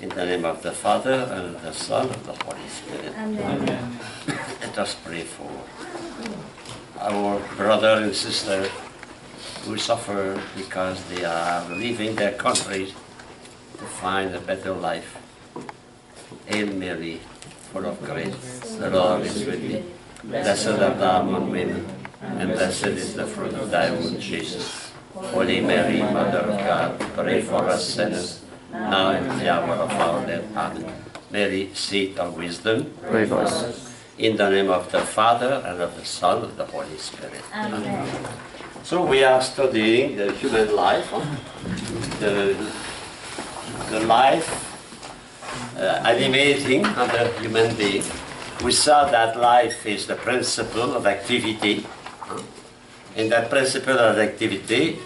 In the name of the Father, and of the Son, and of the Holy Spirit. Amen. Let us pray for our brother and sister who suffer because they are leaving their countries to find a better life. Hail Mary, full of grace, the Lord is with thee. Blessed art thou among women, and blessed is the fruit of thy womb, Jesus. Holy Mary, Mother of God, pray for us sinners, now and at the hour of our death. Amen. Mary, seat of wisdom, Pray for us. in the name of the Father, and of the Son, and of the Holy Spirit. Amen. So we are studying the human life, the life animating of the human being. We saw that life is the principle of activity, and that principle of activity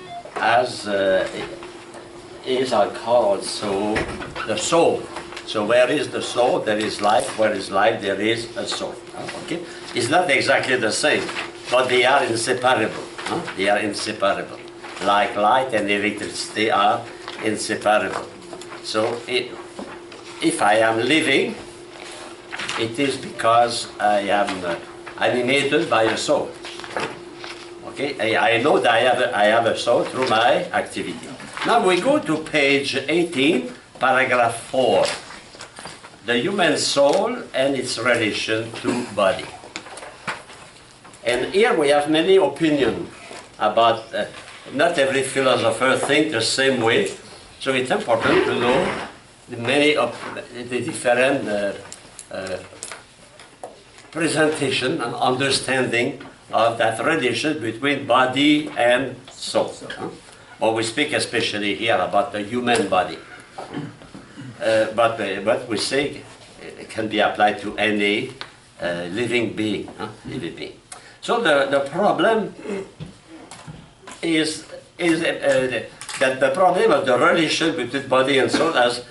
is called also the soul. So where is the soul, there is life. Where is life, there is a soul. Okay? It's not exactly the same, but they are inseparable. They are inseparable. Like light and electricity are inseparable. So if I am living, it is because I am animated by a soul. Okay? I know that I have a soul through my activity. Now we go to page 18, paragraph 4. The human soul and its relation to body. And here we have many opinions about, not every philosopher thinks the same way, so it's important to know the different presentation and understanding of that relation between body and soul. But we speak especially here about the human body. But we say it can be applied to any living being. So the problem is that the problem of the relation between body and soul has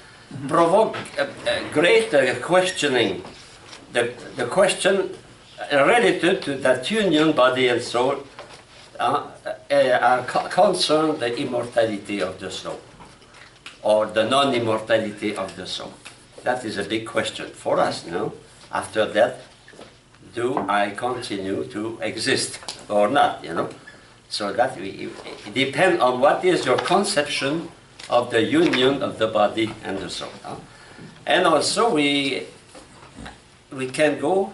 provoked great questioning. The question related to that union, body and soul, are concerned the immortality of the soul, or the non-immortality of the soul. That is a big question for us, no? After that, do I continue to exist or not, So that it depends on what is your conception of the union of the body and the soul. And also we can go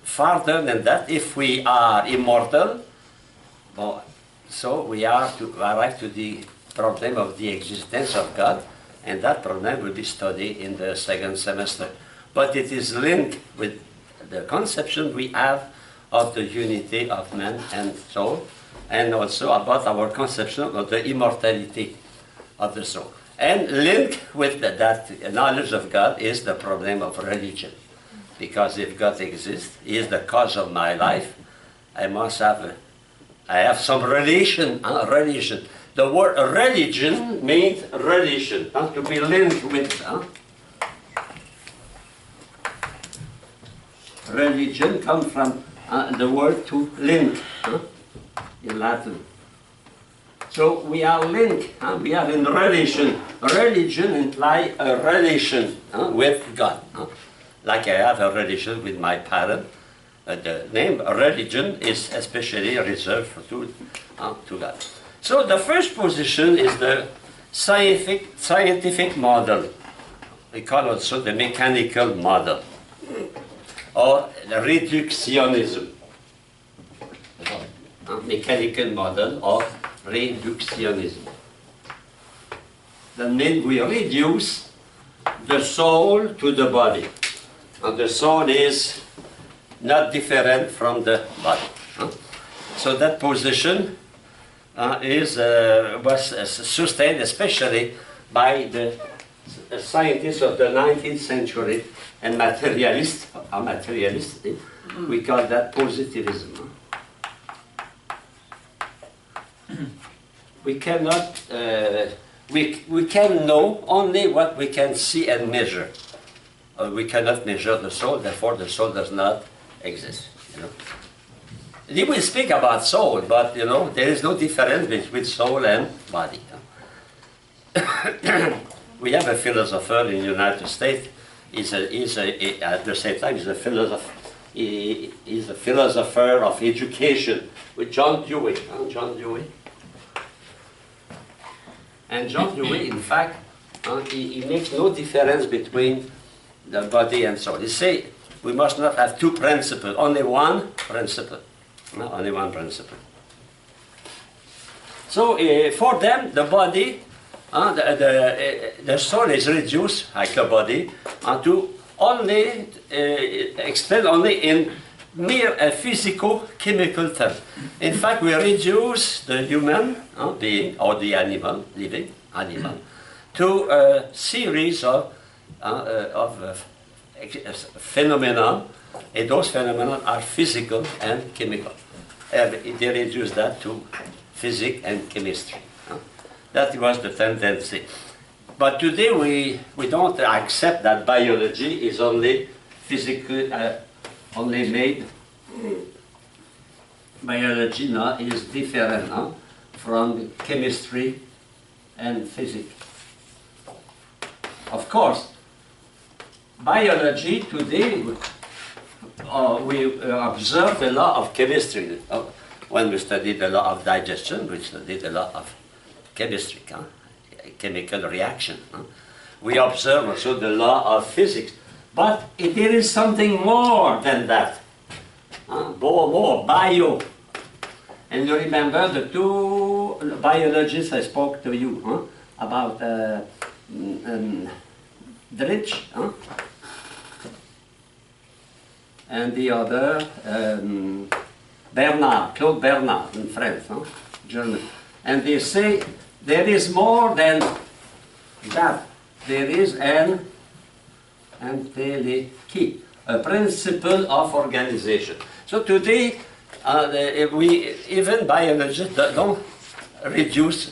farther than that. If we are immortal, so we are to arrive to the problem of the existence of God, and that problem will be studied in the second semester. But it is linked with the conception we have of the unity of man and soul, and also about our conception of the immortality of the soul. And linked with that knowledge of God is the problem of religion. Because if God exists, He is the cause of my life, I have some relation. The word religion means relation, to be linked with. Religion comes from the word to link in Latin. So we are linked, we are in relation. Religion implies a relation with God. Like I have a relation with my parent. The name religion is especially reserved to God. So the first position is the scientific model. We call also the mechanical model, or the reductionism. Mechanical model of reductionism. That means we reduce the soul to the body. And the soul is not different from the body. So that position was sustained especially by the scientists of the 19th century and materialists. We call that positivism. We cannot, we can know only what we can see and measure. We cannot measure the soul, therefore the soul does not exist. We will speak about soul, but there is no difference between soul and body. we have a philosopher in the United States. At the same time, he's a philosopher. He's a philosopher of education with John Dewey. John Dewey. And John Dewey, in fact, he makes no difference between the body and soul. He says we must not have two principles, only one principle. No, only one principle. So for them, the body, the soul is reduced, like the body, to only explained only in mere physico-chemical terms. In fact, we reduce the human being or the animal, living animal, to a series of phenomena, and those phenomena are physical and chemical. They reduce that to physics and chemistry. That was the tendency. But today we don't accept that biology is only physical, only made. Biology now is different from chemistry and physics. Of course, biology today, we observe the law of chemistry. When we studied the law of digestion, we studied the law of chemistry, chemical reaction. We observe also the law of physics. But there is something more than that. More bio. And you remember the two biologists I spoke to you about Dritch and the other Bernard, Claude Bernard in France, German. And they say there is more than that. There is an entelechy, a principle of organization. So today, even biologists don't reduce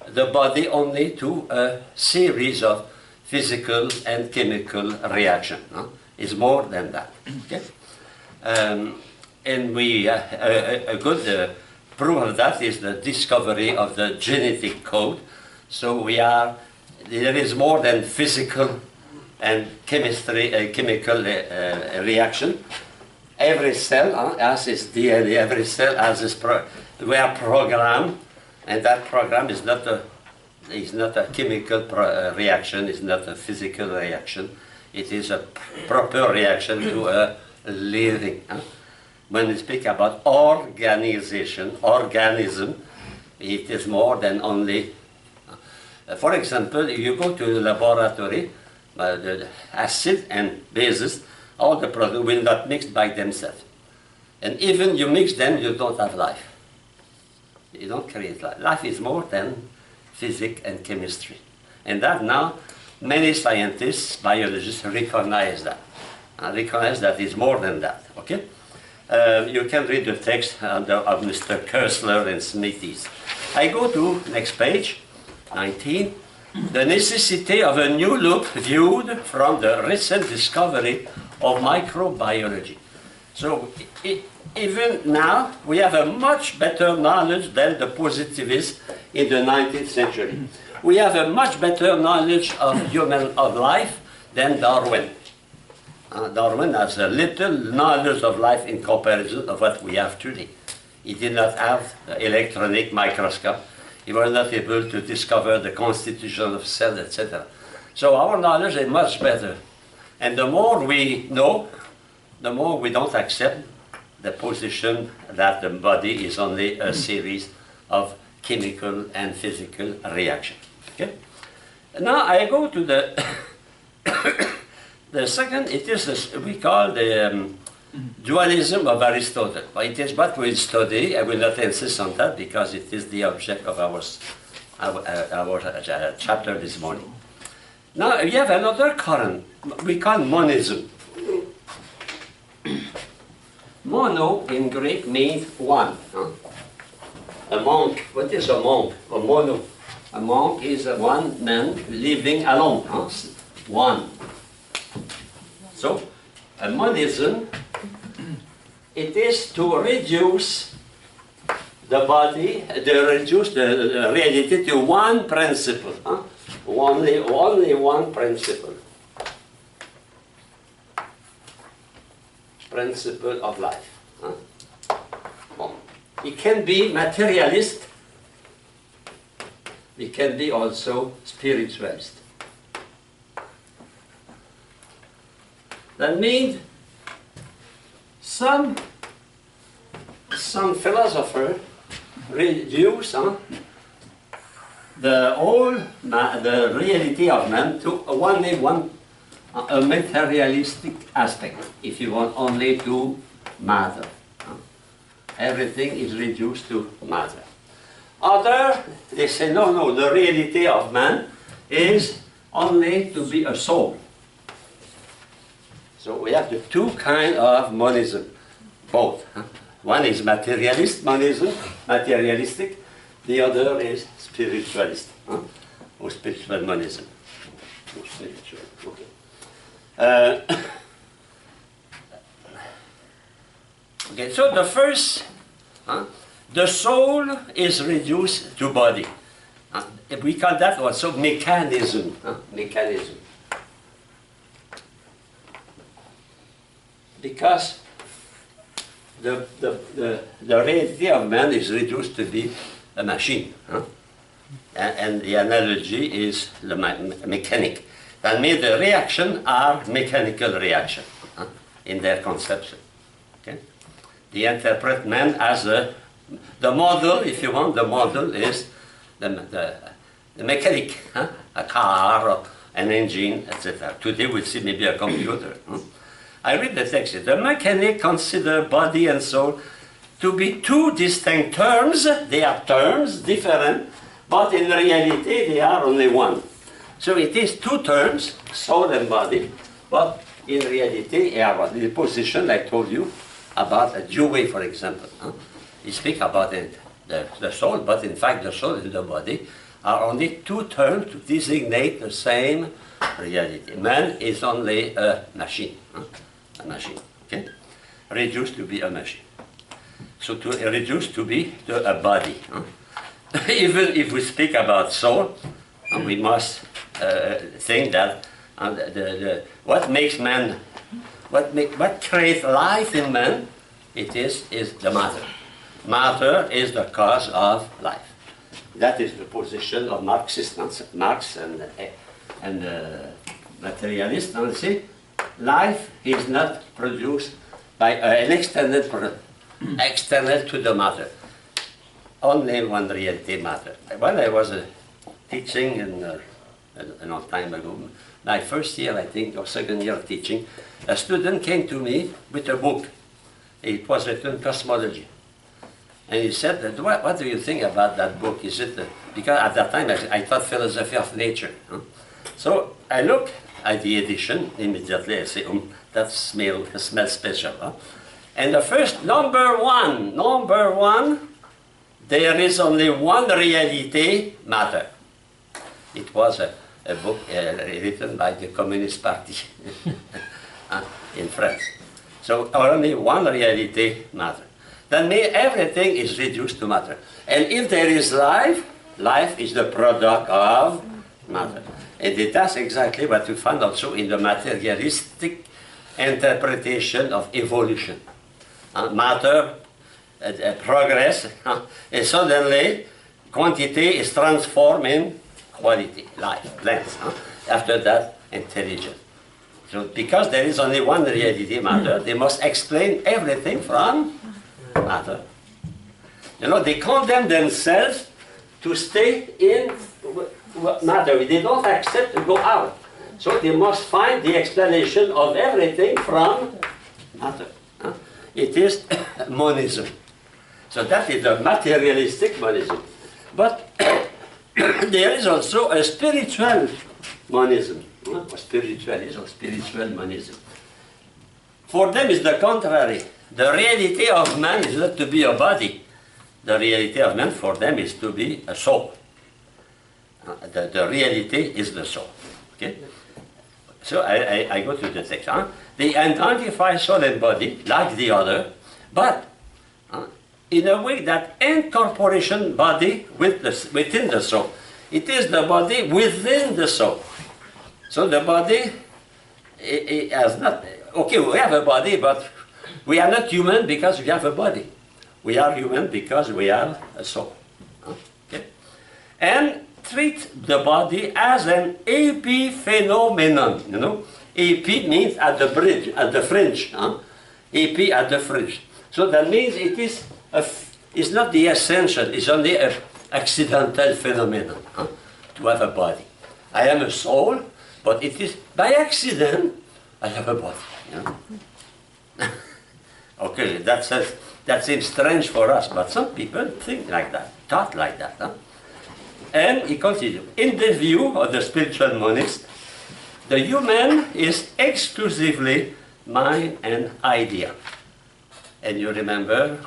the body only to a series of physical and chemical reactions. It's more than that. Okay? And a good proof of that is the discovery of the genetic code. So there is more than physical and chemical reaction. Every cell has its DNA, every cell has its we are programmed, and that program is not a chemical reaction, it's not a physical reaction. It is a proper reaction to a living. When we speak about organism, it is more than only. For example, if you go to the laboratory, the acid and bases, all the products will not mix by themselves. And even you mix them, you don't have life. You don't create life. Life is more than physics and chemistry. And that now, many scientists, biologists recognize that. Recognize that it's more than that, okay? You can read the text of Mr. Kersler and Smithies. I go to next page, 19. The necessity of a new look viewed from the recent discovery of microbiology. So even now, we have a much better knowledge than the positivists in the 19th century. We have a much better knowledge of life than Darwin. Darwin has a little knowledge of life in comparison of what we have today. He did not have the electronic microscope. He was not able to discover the constitution of cells, etc. So our knowledge is much better. And the more we know, the more we don't accept the position that the body is only a series of chemical and physical reactions. Okay? Now I go to the the second. It is we call the dualism of Aristotle. It is what we study. I will not insist on that because it is the object of our chapter this morning. Now we have another current we call monism. Mono in Greek means one. A monk, what is a monk? A mono. A monk is a one man living alone. One. So, a monism, it is to reduce the body, to reduce the reality to one principle. only one principle. Principle of life. Huh? Well, it can be materialist. It can be also spiritualist. That means some philosopher reduce the reality of man to a materialistic aspect, if you want, only to matter. Everything is reduced to matter. Other, they say, no, the reality of man is only to be a soul. So we have the two kinds of monism, both. One is materialistic, the other is spiritualist, or spiritual monism. Or spiritual, okay. Okay, so the first, the soul is reduced to body. We call that also mechanism. Mechanism. Because the reality of man is reduced to be a machine. And the analogy is the mechanic. That means the reaction are mechanical reaction in their conception. Okay? They interpret man as the model, if you want, the model is the mechanic, a car, or an engine, etc. Today we'll see maybe a computer. I read the text. The mechanic consider body and soul to be two distinct terms. They are terms, different, but in reality they are only one. So it is two terms, soul and body, but in reality they are one. The position I told you about a Dewey, for example. He speaks about the soul, but in fact the soul and the body are only two terms to designate the same reality. Man is only a machine. A machine, okay? Reduced to be a machine. So to reduce to be a body. Even if we speak about soul, we must think that what makes man, what creates life in man, it is the matter. Matter is the cause of life. That is the position of Marxists, Marx and materialists. See, life is not produced by an external to the matter. Only one reality matter. When I was teaching a long time ago, my first year, I think, or second year of teaching, a student came to me with a book. It was written Cosmology. And he said, that, what do you think about that book? Is it, because at that time I thought philosophy of nature. So I looked at the edition, immediately I say, that smells special. And the first, number one, there is only one reality, matter. It was a book written by the Communist Party in France. So only one reality, matter. That means everything is reduced to matter. And if there is life, life is the product of matter. And that's exactly what we find also in the materialistic interpretation of evolution. Matter, progress, and suddenly quantity is transformed in quality, life, plants. After that, intelligence. So because there is only one reality, matter, they must explain everything from matter. You know, they condemn themselves to stay in matter. They don't accept to go out. So they must find the explanation of everything from matter. It is monism. So that is the materialistic monism. But there is also a spiritual monism. Spiritualism or spiritual monism. For them is the contrary. The reality of man is not to be a body. The reality of man for them is to be a soul. The reality is the soul. Okay? So I go to the text. They identify soul and body like the other, but in a way that incorporation body within the soul. It is the body within the soul. So the body it has not, okay, we have a body, but we are not human because we have a body. We are human because we have a soul. Okay? And treat the body as an epiphenomenon, you know. Epi means at the bridge, at the fringe. Epi at the fringe. So that means it is it's not the essential, it's only an accidental phenomenon to have a body. I am a soul, but it is by accident I have a body. You know? Okay, that seems strange for us, but some people think like that, thought like that. And he continues, in the view of the spiritual monist, the human is exclusively mind and idea. And you remember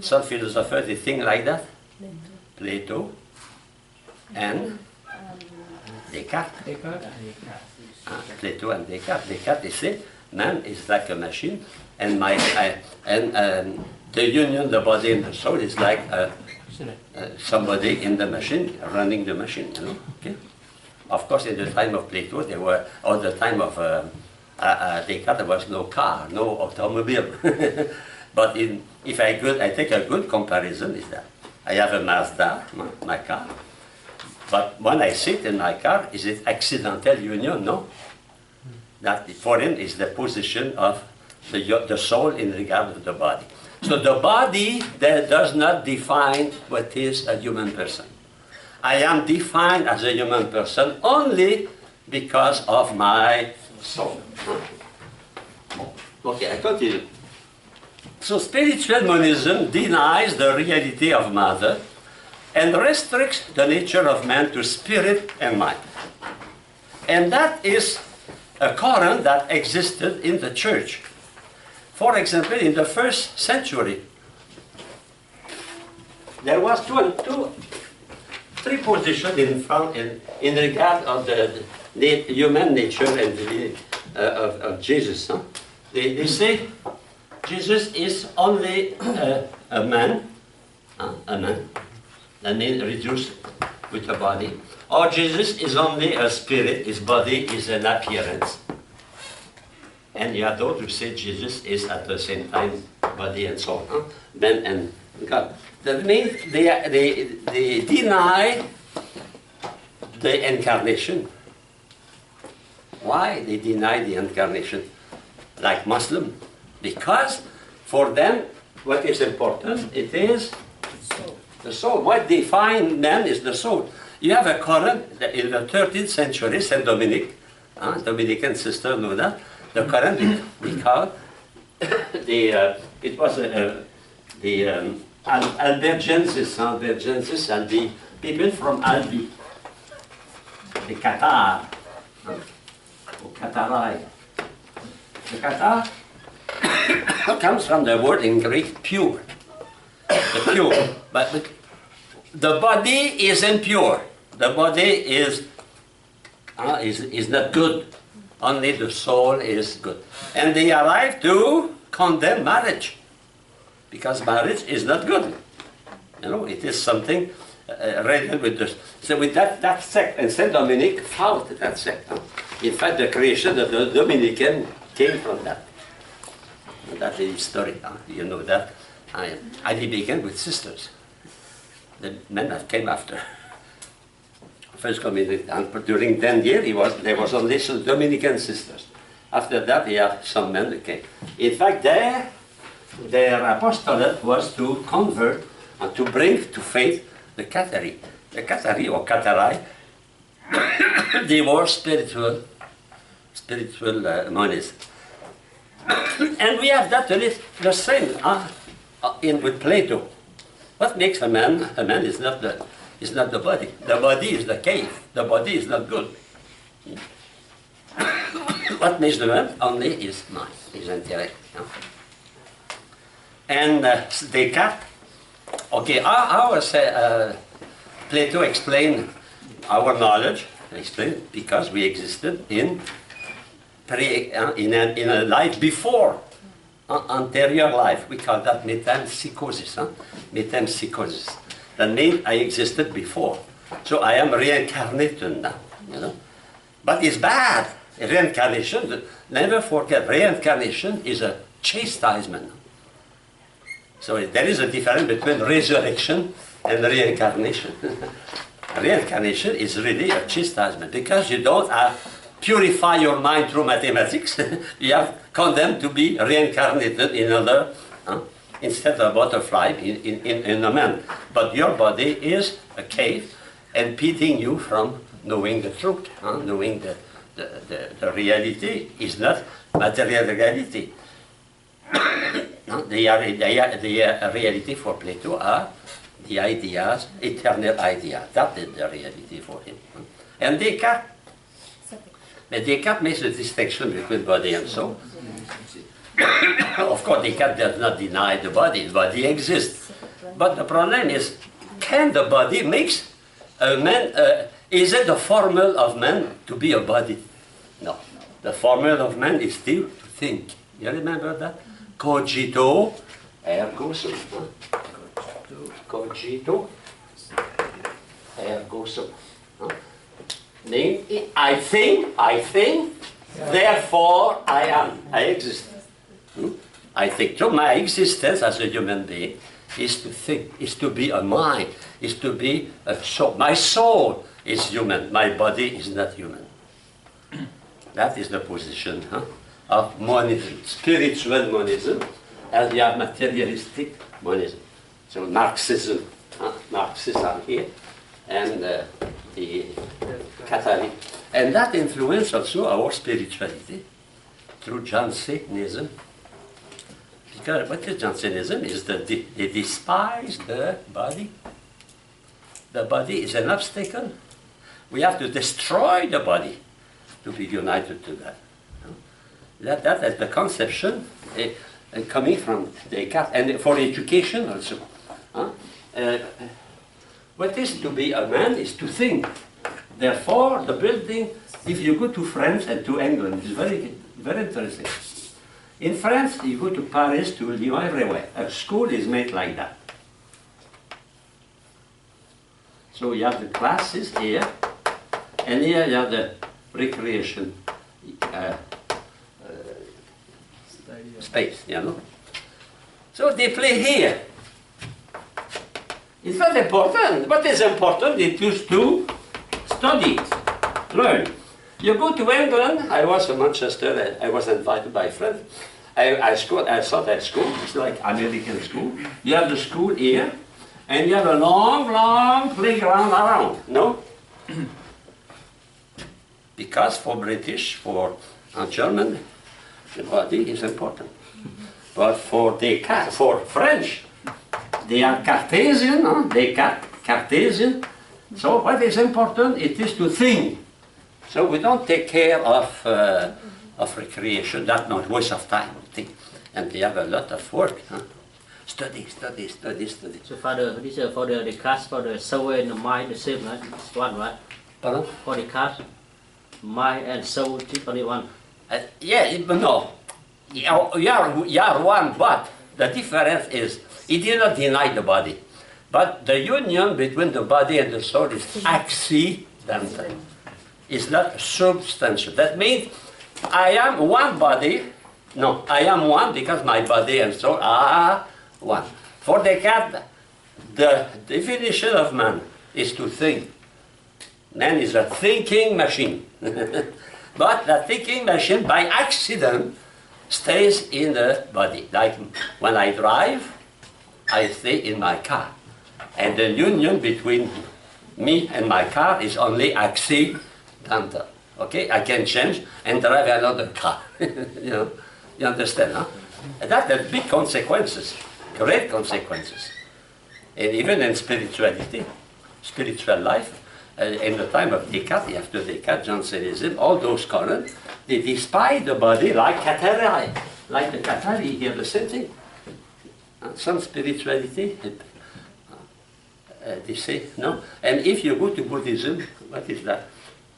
some philosophers, they think like that? Plato and Descartes. Plato and Descartes. Descartes, they say, man is like a machine, and the union, the body and the soul is like somebody in the machine, running the machine, you know? Okay? Of course, in the time of Plato, there were, or the time of Descartes, there was no car, no automobile. But if I take a good comparison, is that I have a Mazda, my car, but when I sit in my car, is it accidental union? No. That for him is the position of the soul in regard to the body. So the body that does not define what is a human person. I am defined as a human person only because of my soul. Okay, I continue. So spiritual monism denies the reality of matter and restricts the nature of man to spirit and mind. And that is a current that existed in the church. For example, in the first century, there was three positions in regard of the human nature and of Jesus. They say Jesus is only a man, that means reduced with a body, or Jesus is only a spirit, his body is an appearance. And you have those who say Jesus is at the same time body and soul, man and God. That means they deny the incarnation. Why they deny the incarnation? Like Muslim. Because for them, what is important, it is the soul. What defines man is the soul. You have a current in the 13th century, Saint Dominic, Dominican sister know that. The current we call it was the Albergensis and the people from Albi, the Qatar, or Qatarai. The Qatar comes from the word in Greek pure, the pure, but the body is impure. The body is not good. Only the soul is good. And they arrive to condemn marriage, because marriage is not good. You know, it is something related with this. So with that sect, and Saint Dominic fought that sect. In fact, the creation of the Dominican came from that. And that's the story. You know that. I began with sisters. The men that came after. First community, and during 10 years, there was only some Dominican sisters. After that, he had some men that came. In fact, their apostolate was to convert and to bring to faith the Qatari. The Qatari or Qatarai, they were spiritual monists. And we have that the same with Plato. What makes a man? A man is not the body. The body is the cave. The body is not good. What makes the man? Only his mind, his intellect. And Descartes, okay, Plato explained our knowledge, because we existed in a life before, anterior life. We call that metempsychosis. Metempsychosis. That means I existed before. So I am reincarnated now, you know. But it's bad. Reincarnation, never forget, reincarnation is a chastisement. So there is a difference between resurrection and reincarnation. Reincarnation is really a chastisement because you don't purify your mind through mathematics. You are condemned to be reincarnated in another, instead of a butterfly, in a man. But your body is a cave impeding you from knowing the truth, knowing that the reality is not material reality. The reality for Plato are the ideas, eternal ideas. That is the reality for him. And Descartes, but Descartes makes a distinction between body and soul. Of course, Descartes does not deny the body exists. But the problem is, can the body mix a man? Is it the formula of man to be a body? No. The formula of man is still to think. You remember that? Cogito, ergo sum. Cogito, ergo sum. Meaning, I think, therefore I am, I exist. I think. So my existence as a human being is to think, is to be a mind, is to be a soul. My soul is human, my body is not human. That is the position of monism, spiritual monism, as you have materialistic monism. So Marxism, Marxism here, and the Catholic. And that influenced also our spirituality through Jansenism. Because what is Jansenism is that they despise the body. The body is an obstacle. We have to destroy the body to be united to that. That is the conception coming from Descartes, and for education also. What is to be a man is to think. Therefore, the building, if you go to France and to England, it's very, very interesting. In France, you go to Paris, to Lyon, everywhere. A school is made like that. So you have the classes here, and here you have the recreation space, you know. So they play here. It's not important. What is important is to study, learn. You go to England, I was in Manchester, I was invited by a friend. I thought at school, it's like American school. You have the school here, and you have a long, long playground around, no? Because for British, for German, the body is important. But for Descartes, for French, they are Cartesian, Descartes, Cartesian. So what is important, it is to think. So we don't take care of recreation, that's not waste of time, think. And they have a lot of work. Study. So Father, this is for the Descartes, for the soul and the mind, the same, right? It's one, right? Pardon? For Descartes, mind and soul, it's only one. Yeah, but no. You are one, but the difference is, he did not deny the body. But the union between the body and the soul is accidental. It's not substantial. That means I am one body. No, I am one because my body and soul are one. For Descartes, the definition of man is to think. Man is a thinking machine. But the thinking machine, by accident, stays in the body. Like when I drive, I stay in my car. And the union between me and my car is only accidental. Okay, I can change and drive another car. You understand, huh? And that has big consequences, great consequences. And even in spirituality, spiritual life, in the time of Descartes, after Descartes, Jansenism, all those currents, they despise the body like Cathari. Like the Cathari here, the same thing. Some spirituality, they say, no. And if you go to Buddhism, what is that?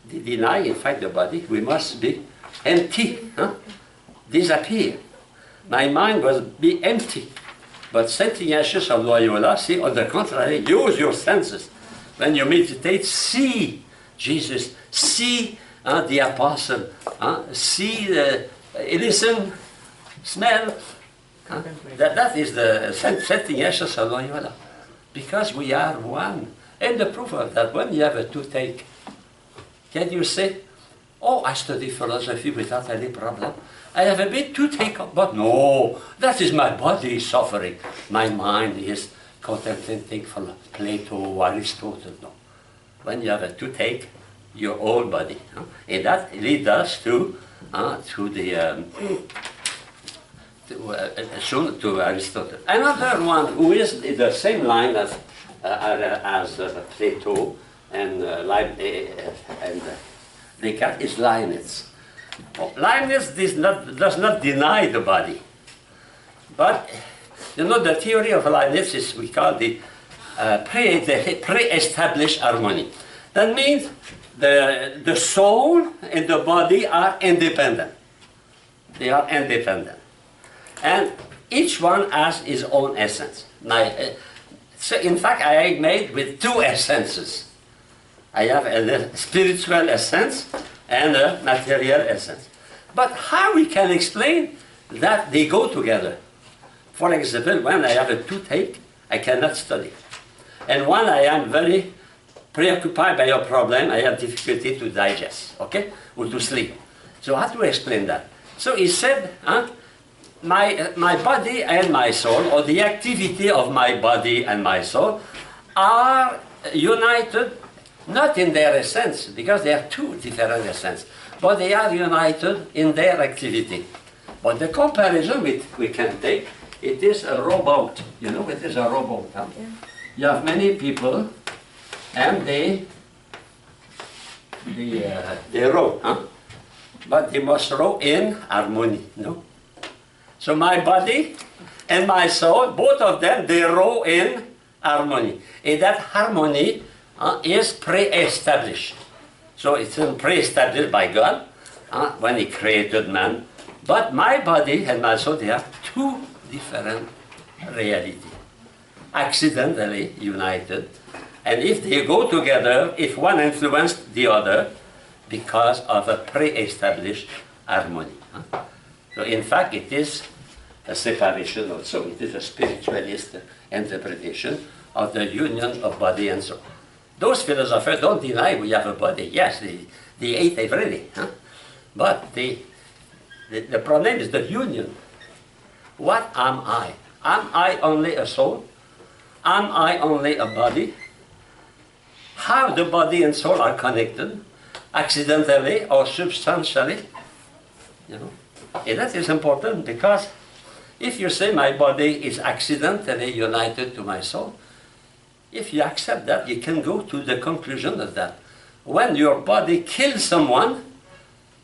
They deny, in fact, the body. We must be empty, disappear. My mind must be empty. But Saint Ignatius of Loyola say, on the contrary, use your senses. When you meditate, see Jesus, see the apostle, see, listen, smell. That is the setting essence of Loyola. Because we are one. And the proof of that, when you have a toothache, can you say, oh, I study philosophy without any problem. I have a bit toothache, but no, that is my body suffering. My mind is contemplating for Plato, Aristotle. No. When you have a toothache, your whole body. And that leads us to Aristotle. Another one who is in the same line as Plato and Descartes is Leibniz. Leibniz does not deny the body, but you know the theory of Leibniz is we call the pre-established harmony. That means the soul and the body are independent. They are independent. And each one has his own essence. So in fact, I made with two essences. I have a spiritual essence and a material essence. But how we can explain that they go together? For example, when I have a toothache, I cannot study. And when I am very preoccupied by a problem, I have difficulty to digest, okay, or to sleep. So how to explain that? So he said, my body and my soul, or the activity of my body and my soul, are united, not in their essence, because they are two different essences, but they are united in their activity. But the comparison we can take, it is a rowboat. You know, it is a rowboat. Huh? Yeah. You have many people, and they row, huh? But they must row in harmony, no? So my body and my soul, both of them, they row in harmony. And that harmony is pre-established. So it's pre-established by God when He created man. But my body and my soul, they have two different realities, accidentally united. And if they go together, if one influenced the other, because of a pre-established harmony. So in fact, it is a separation also. It is a spiritualist interpretation of the union of body and soul. Those philosophers don't deny we have a body. Yes, they ate everything. But the problem is the union. What am I? Am I only a soul? Am I only a body? How the body and soul are connected, accidentally or substantially, you know. And that is important because if you say my body is accidentally united to my soul, if you accept that, you can go to the conclusion of that. When your body kills someone,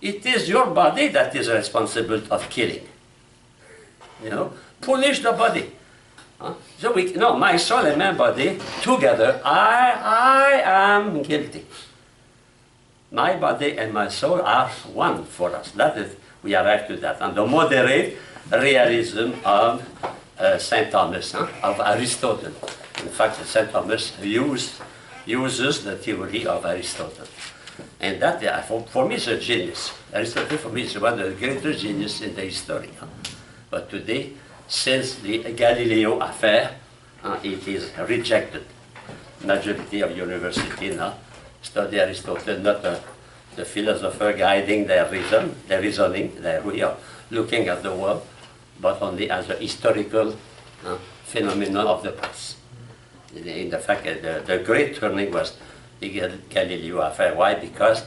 it is your body that is responsible of killing. You know, punish the body. So my soul and my body together, I am guilty. My body and my soul are one for us. That is, we arrive to that. And the moderate realism of St. Thomas, of Aristotle. In fact, St. Thomas uses the theory of Aristotle. And that, for me, is a genius. Aristotle, for me, is one of the greatest geniuses in the history. But today, since the Galileo affair, it is rejected. Majority of universities now study Aristotle, not the philosopher guiding their reasoning, their way of looking at the world, but only as a historical phenomenon of the past. In the fact, the great turning was the Galileo affair. Why? Because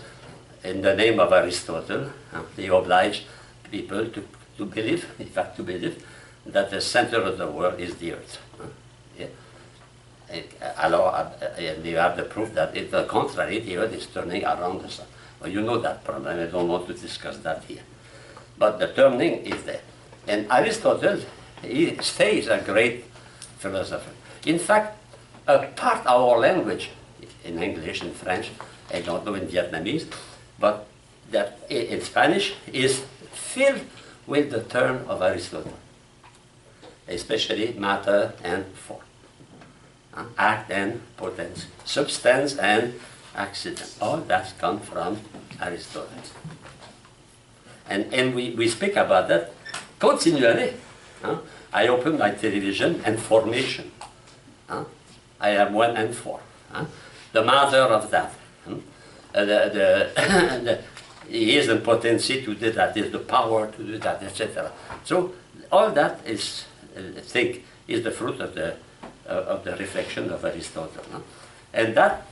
in the name of Aristotle, they obliged people to believe, in fact to believe, that the center of the world is the earth. Yeah? And you have the proof that it's the contrary, the earth is turning around the sun. Well, you know that problem, I don't want to discuss that here. But the turning is there. And Aristotle, he stays a great philosopher. In fact, a part of our language, in English, in French, I don't know in Vietnamese, but that in Spanish is filled with the term of Aristotle, especially matter and form. Act and potency. Substance and accident. All that comes from Aristotle. And we speak about that continually. I open my television and formation. I have 1 and 4. The mother of that. He is in potency to do that, is the power to do that, etc. So all that is, I think, is the fruit of the reflection of Aristotle. And that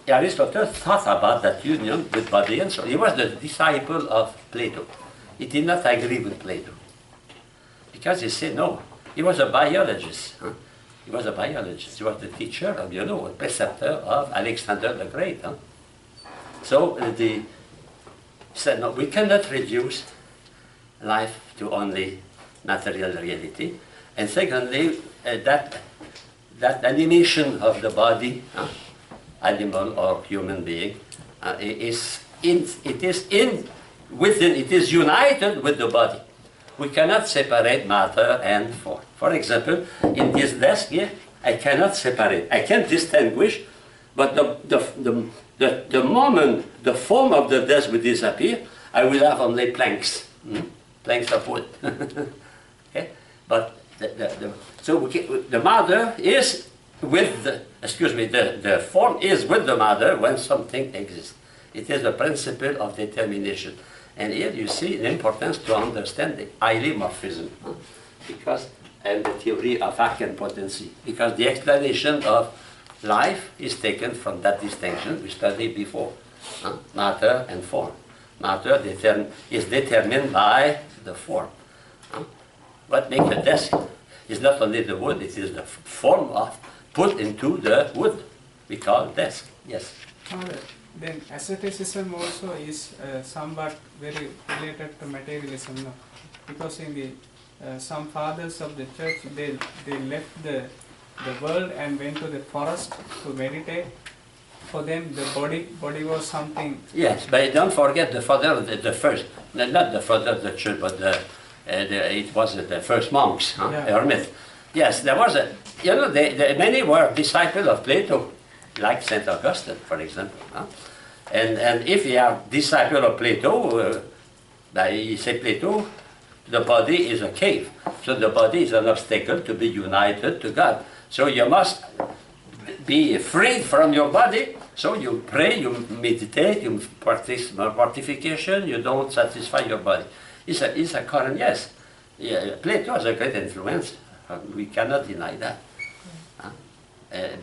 Aristotle thought about that union with body and soul. He was the disciple of Plato. He did not agree with Plato. Because he said no. He was a biologist. He was a biologist. He was the teacher of, a preceptor of Alexander the Great. So he said, no, we cannot reduce life to only material reality. And secondly, that animation of the body, animal or human being, it is united with the body. We cannot separate matter and form. For example, in this desk here, I cannot separate. I can distinguish, but the moment the form of the desk will disappear, I will have only planks, planks of wood. Okay? But the matter is with the form is with the matter when something exists. It is the principle of determination. And here you see the importance to understand the isomorphism, and the theory of act and potency, because the explanation of life is taken from that distinction we studied before, matter and form. Matter is determined by the form. What makes a desk is not only the wood, it is the form put into the wood we call desk. Yes? Then asceticism also is somewhat very related to materialism, no? Because in the some fathers of the church, they left the world and went to the forest to meditate. For them, the body was something. Yes, but don't forget the father, the first, not the father of the church, but it was the first monks, hermit. Yes, there was many were disciples of Plato, like Saint Augustine, for example. And if you are disciple of Plato, you say Plato, the body is a cave. So the body is an obstacle to be united to God. So you must be freed from your body. So you pray, you meditate, you practice mortification, you don't satisfy your body. It's a current, yes. Yeah, Plato has a great influence. We cannot deny that.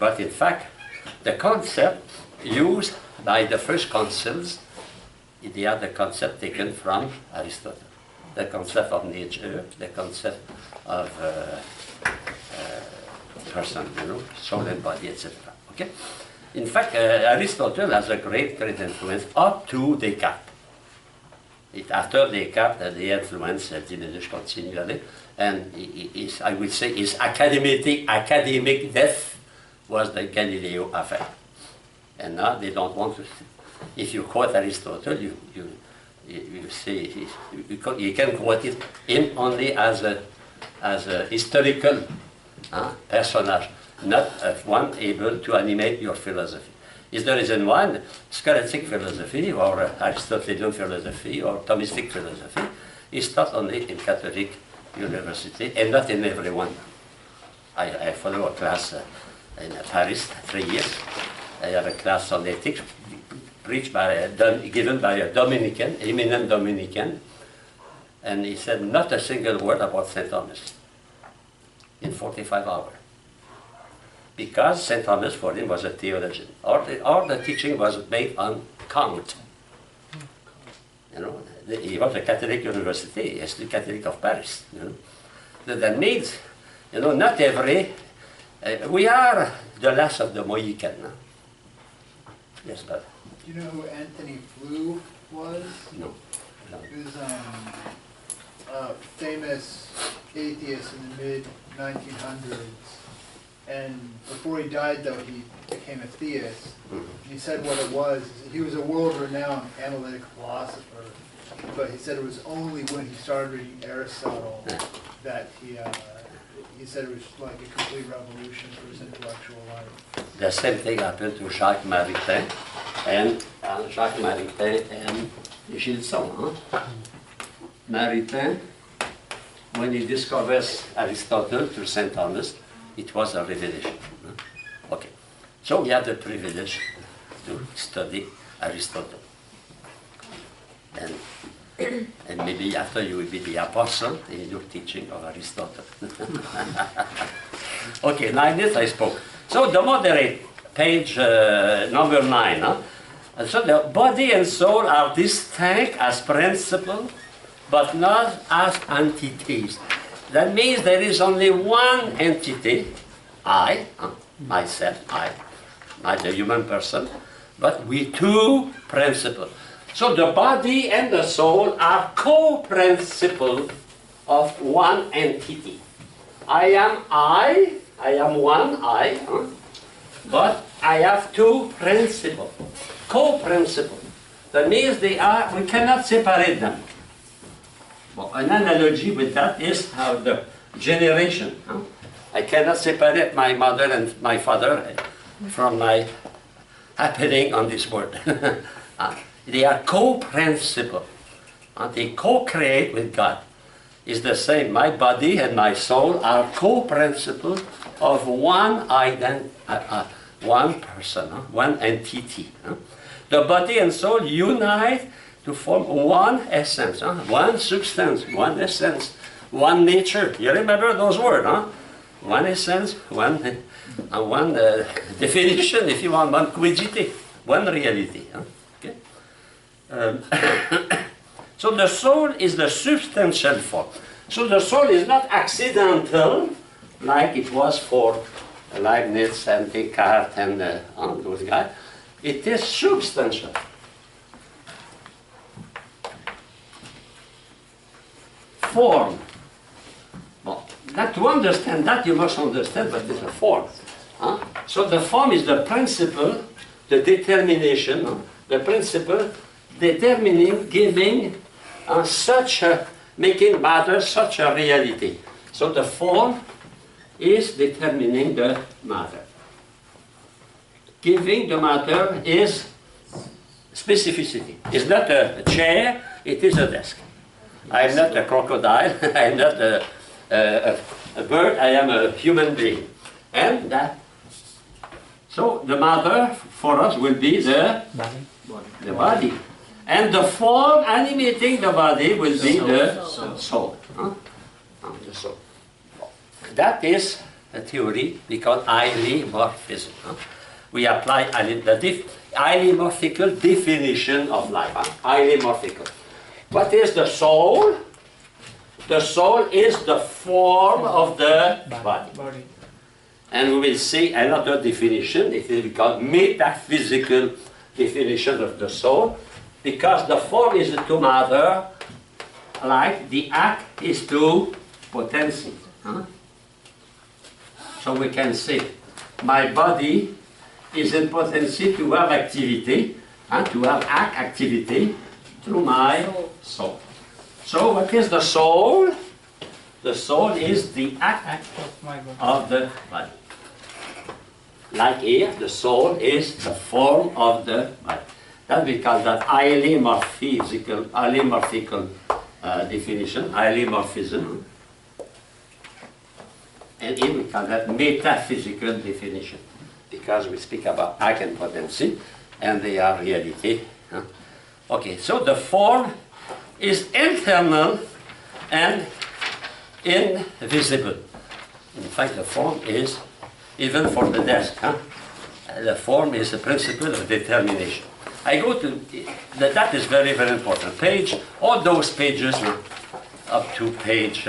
But in fact, the concept used by the first councils, they are the concept taken from Aristotle. The concept of nature, the concept of person, soul and body, etc. Okay? In fact, Aristotle has a great influence up to Descartes. After Descartes, the influence diminished continually, and I would say his academic death was the Galileo affair. And now they don't want to. If you quote Aristotle, you say you can quote him only as a historical personage, not one able to animate your philosophy. Is the reason why scholastic philosophy or Aristotelian philosophy or Thomistic philosophy is taught only in Catholic university and not in everyone. I follow a class in Paris 3 years. I have a class on ethics given by a Dominican, eminent Dominican, and he said not a single word about St. Thomas in 45 hours. Because St. Thomas for him was a theologian. All the teaching was based on count. He was a Catholic university, he's the Catholic of Paris. That means, not every, we are the last of the Mohican. Yes, but. Do you know who Anthony Flew was? No. He was a famous atheist in the mid-1900s. And before he died, though, he became a theist. And he said what it was. He was a world-renowned analytic philosopher, but he said it was only when he started reading Aristotle that he he said it was like a complete revolution for his intellectual life. The same thing happened to Jacques Maritain and Gilson. Huh? Maritain, when he discovers Aristotle through St. Thomas, it was a revelation. Huh? Okay, so we had the privilege to study Aristotle. And maybe after you will be the apostle in your teaching of Aristotle. Okay, 9 minutes I spoke. So the moderate, page number 9. Huh? And so the body and soul are distinct as principles, but not as entities. That means there is only one entity, I, myself, I, the human person, but with two principles. So the body and the soul are co-principles of one entity. I am one I, but I have two principles, co-principles. That means we cannot separate them. Well, an analogy with that is how the generation. I cannot separate my mother and my father from my happening on this world. They are co-principle. They co-create with God. It's the same. My body and my soul are co-principles of one one person, one entity. The body and soul unite to form one essence, one substance, one essence, one nature. You remember those words, huh? One essence, one definition, if you want, one quidity, one reality. Huh? So the soul is the substantial form. So the soul is not accidental like it was for Leibniz and Descartes and those guys. It is substantial. Form. Well, to understand that, you must understand what is a form. So the form is the principle, the determination, the principle determining, giving making matter such a reality. So the form is determining the matter. Giving the matter is specificity. It's not a chair, it is a desk. I am not a crocodile, I am not a bird, I am a human being. And that, so the matter for us will be the body. And the form animating the body will be the soul. The soul. That is a theory we call polymorphism. We apply the polymorphical definition of life. Polymorphical. What is the soul? The soul is the form of the body. And we will see another definition. It is called metaphysical definition of the soul. Because the form is to matter, like the act is to potency. So we can say, my body is in potency to have activity, to have activity through my soul. So what is the soul? The soul is the act of the body. Like here, the soul is the form of the body. That we call that polymorphical definition, polymorphism. And here we call that metaphysical definition, because we speak about act and potency, and they are reality. Okay, so the form is internal and invisible. In fact, the form is, even for the desk, the form is the principle of determination. I go to, that is very, very important. All those pages up to page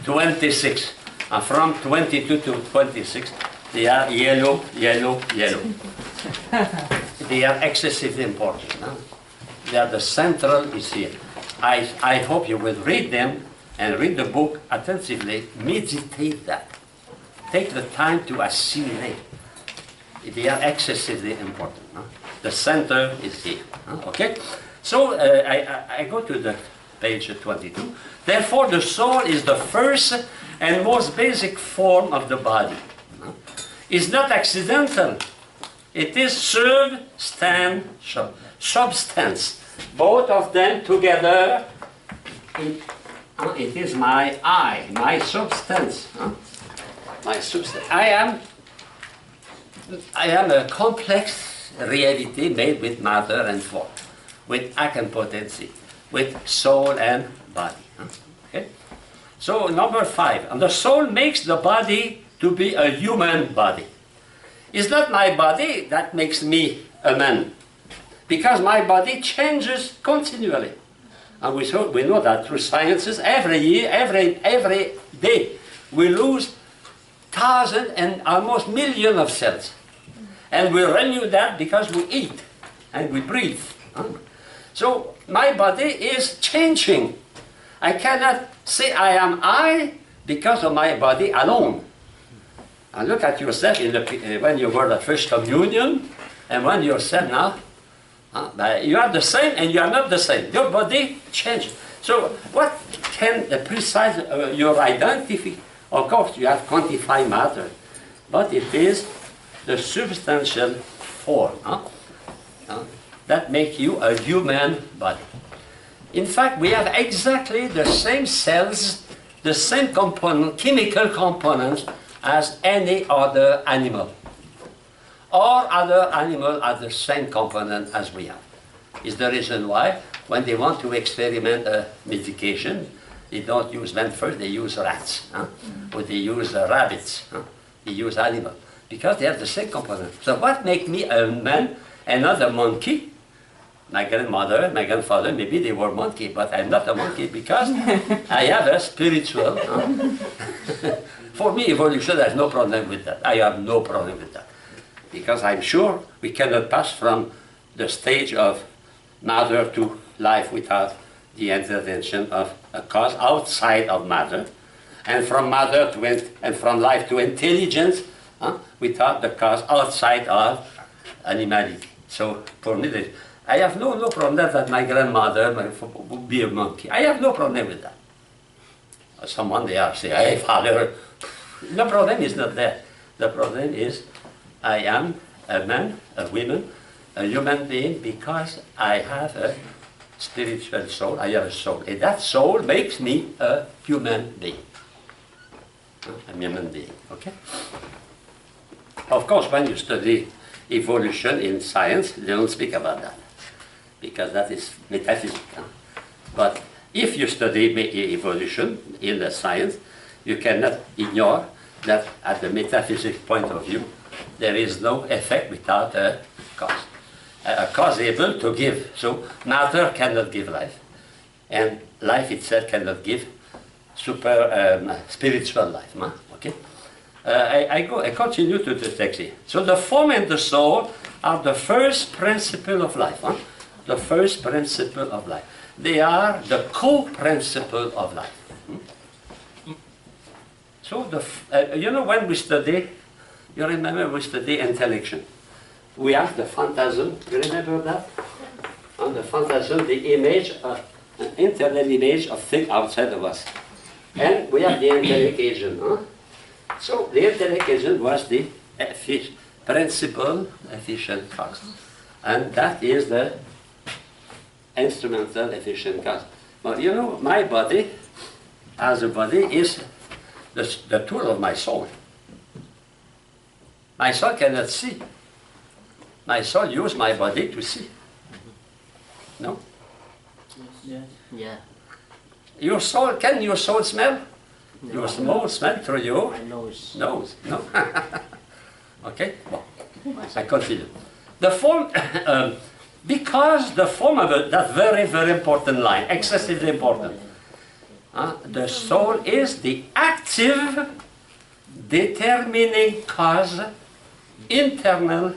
26. From 22 to 26, they are yellow, yellow, yellow. They are excessively important. They are the central is here. I hope you will read them and read the book attentively. Meditate that. Take the time to assimilate. They are excessively important. The center is here. Okay? So I go to the page 22. Therefore, the soul is the first and most basic form of the body. It's not accidental. It is substance. Both of them together, it is my I, my substance. My substance. I am a complex reality made with matter and form, with act and potency, with soul and body. Okay? So number 5, and the soul makes the body to be a human body. It's not my body that makes me a man, because my body changes continually. And we know that through sciences, every year, every day, we lose thousands and almost millions of cells. And we renew that because we eat and we breathe. So my body is changing. I cannot say I am I because of my body alone. And look at yourself when you were the first communion, and when yourself now. You are the same and you are not the same. Your body changes. So what can precise your identity? Of course, you have quantified matter, but it is the substantial form that makes you a human body. In fact, we have exactly the same cells, the same chemical components as any other animal. All other animals have the same component as we have. Is the reason why, when they want to experiment a medication, they don't use men first, they use rats, or they use rabbits, they use animals, because they have the same component. So what makes me a man and not a monkey? My grandmother, my grandfather, maybe they were monkey, but I'm not a monkey because I have a spiritual. For me, evolution has no problem with that. I have no problem with that. Because I'm sure we cannot pass from the stage of matter to life without the intervention of a cause outside of matter, and from matter to and from life to intelligence without the cause outside of animality. So for me, I have no problem that my grandmother would be a monkey. I have no problem with that. Someone there say, "Hey, father," the problem is not that. The problem is I am a man, a woman, a human being because I have a spiritual soul. I have a soul. And that soul makes me a human being. A human being, okay? Of course, when you study evolution in science, they don't speak about that because that is metaphysical. But if you study evolution in the science, you cannot ignore that at the metaphysical point of view, there is no effect without a cause. A cause able to give. So matter cannot give life. And life itself cannot give spiritual life. Okay? I continue to the text here. So the form and the soul are the first principle of life. The first principle of life. They are the co-principle of life. So when we study, you remember we study intellection. We have the phantasm, you remember that? And the phantasm, the image, an internal image of things outside of us. And we have the intellect agent. So the intellect agent was the principal efficient cause. And that is the instrumental efficient cause. But my body, as a body, is the tool of my soul. My soul cannot see. My soul uses my body to see. No? Yes. Yeah. Can your soul smell? No, Your soul smell through your nose. nose. No? Okay? Well, I continue. The form, because the form of it, that very, very important line, excessively important. The soul is the active, determining cause internal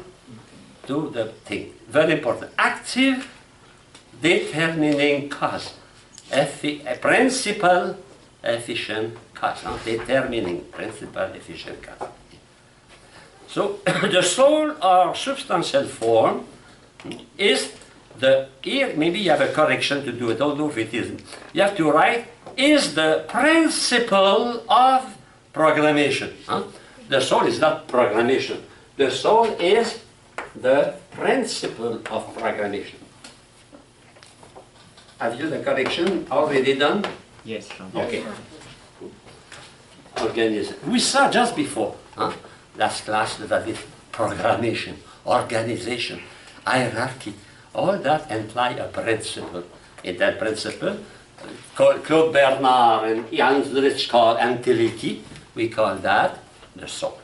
to the thing. Very important. Active, determining cause. A principal, efficient cause. Determining principal, efficient cause. So the soul or substantial form is Here, maybe you have a correction to do. I don't know if it isn't. You have to write, is the principle of programmation. Huh? The soul is not programmation. The soul is the principle of programmation. Have you the correction already done? Yes, Ram. Okay. Organism. We saw just before, last class, that is programmation, organization, hierarchy. All that imply a principle. In that principle, Claude Bernard and Jan Rich call entity, we call that the soul.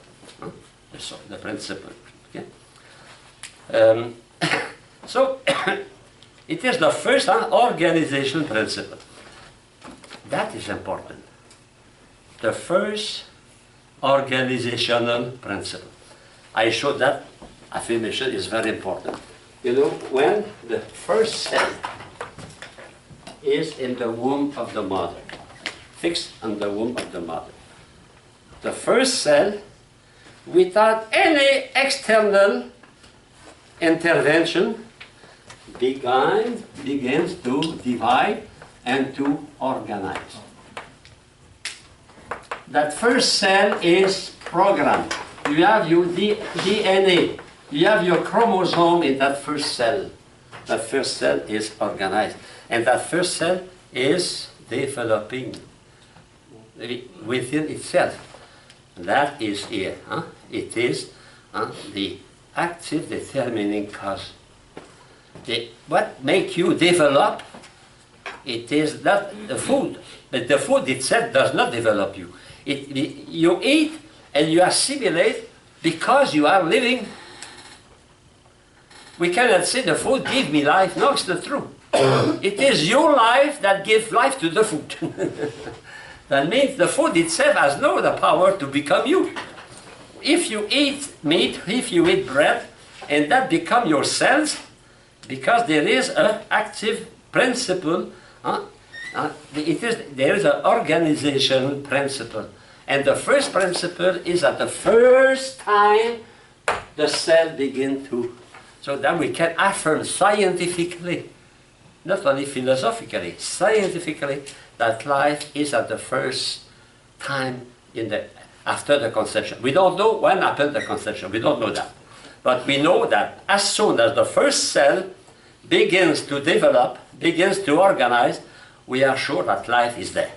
The soul, the principle. Okay? So, it is the first organization principle. That is important. The first organizational principle. I showed that affirmation is very important. You know, when the first cell is in the womb of the mother, fixed in the womb of the mother, the first cell, without any external intervention, begins to divide and to organize. That first cell is programmed. You have your DNA. You have your chromosome in that first cell. That first cell is organized. And that first cell is developing within itself. That is here. It is the active determining cause. What makes you develop, it is not the food. But the food itself does not develop you. You eat and you assimilate because you are living. We cannot say the food give me life. No, it's not true. It is your life that gives life to the food. That means the food itself has no the power to become you. If you eat meat, if you eat bread, and that become your cells, because there is an active principle, there is an organization principle. And the first principle is at the first time the cell begin to. So then we can affirm scientifically, not only philosophically, scientifically, that life is at the first time after the conception. We don't know when happened the conception. We don't know that. But we know that as soon as the first cell begins to develop, begins to organize, we are sure that life is there.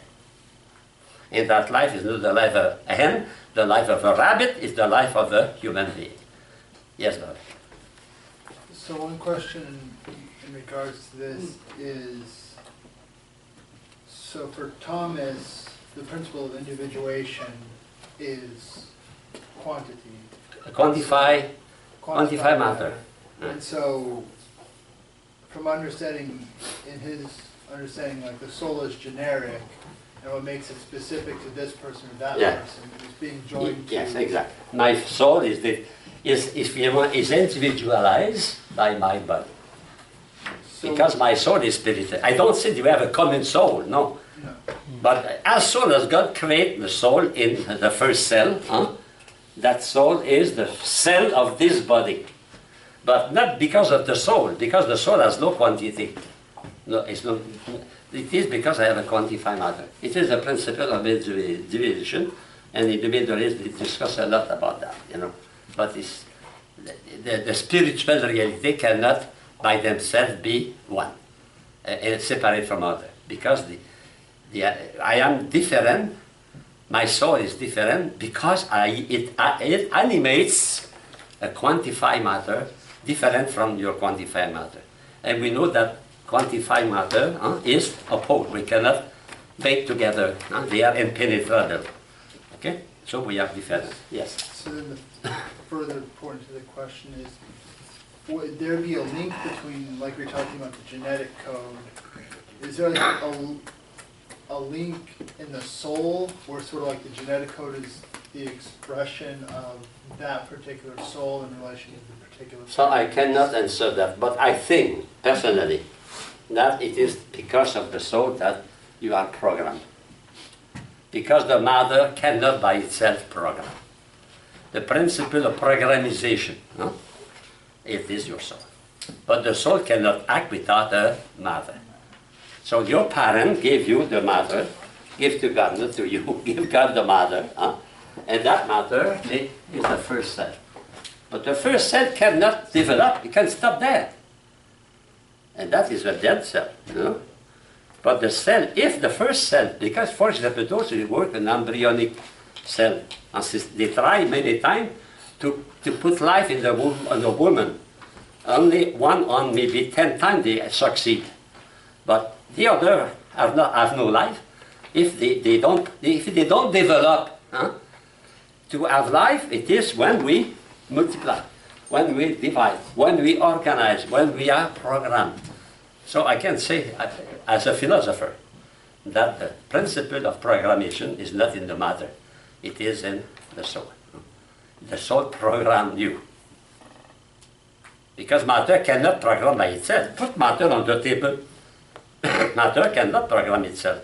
And that life is not the life of a hen, the life of a rabbit is the life of a human being. Yes, Lord. So one question in regards to this is, so for Thomas, the principle of individuation is quantity. Quantify matter. And so, from understanding, in his understanding, like the soul is generic, and what makes it specific to this person or that person is being joined to. Yes, exactly. My soul is individualized by my body. So, because my soul is spiritual. I don't say you have a common soul, no. But as soon as God created the soul in the first cell, that soul is the cell of this body. But not because of the soul, because the soul has no quantity. No, it's not. It is because I have a quantified matter. It is a principle of division, and in the Middle East we discuss a lot about that, you know. But it's, the spiritual reality cannot by themselves be one, and separate from other, because I am different. My soul is different because it animates a quantified matter different from your quantified matter. And we know that quantified matter is opposed. We cannot make together. They are impenetrable. Okay? So we are different. Yes. So then the further point to the question is, would there be a link between, like we're talking about the genetic code, is there like a link in the soul where sort of like the genetic code is the expression of that particular soul in relation to the particular So I cannot answer that, but I think personally that it is because of the soul that you are programmed. Because the mother cannot by itself program. The principle of programmization, it is your soul. but the soul cannot act without a matter. So your parent gave you the matter, give to God, not to you, give God the matter, and that matter is the first cell. But the first cell cannot develop, it can stop there. And that is a dead cell, you know. But the cell, if the first cell, because for example, those who work an embryonic cell, they try many times to put life in the womb of a woman. Only one on maybe 10 times they succeed. But the other have no life. If they don't develop to have life, it is when we multiply, when we divide, when we organize, when we are programmed. So I can say, as a philosopher, that the principle of programmation is not in the matter, it is in the soul. The soul programmed you. Because matter cannot program by itself. Put matter on the table, matter cannot program itself.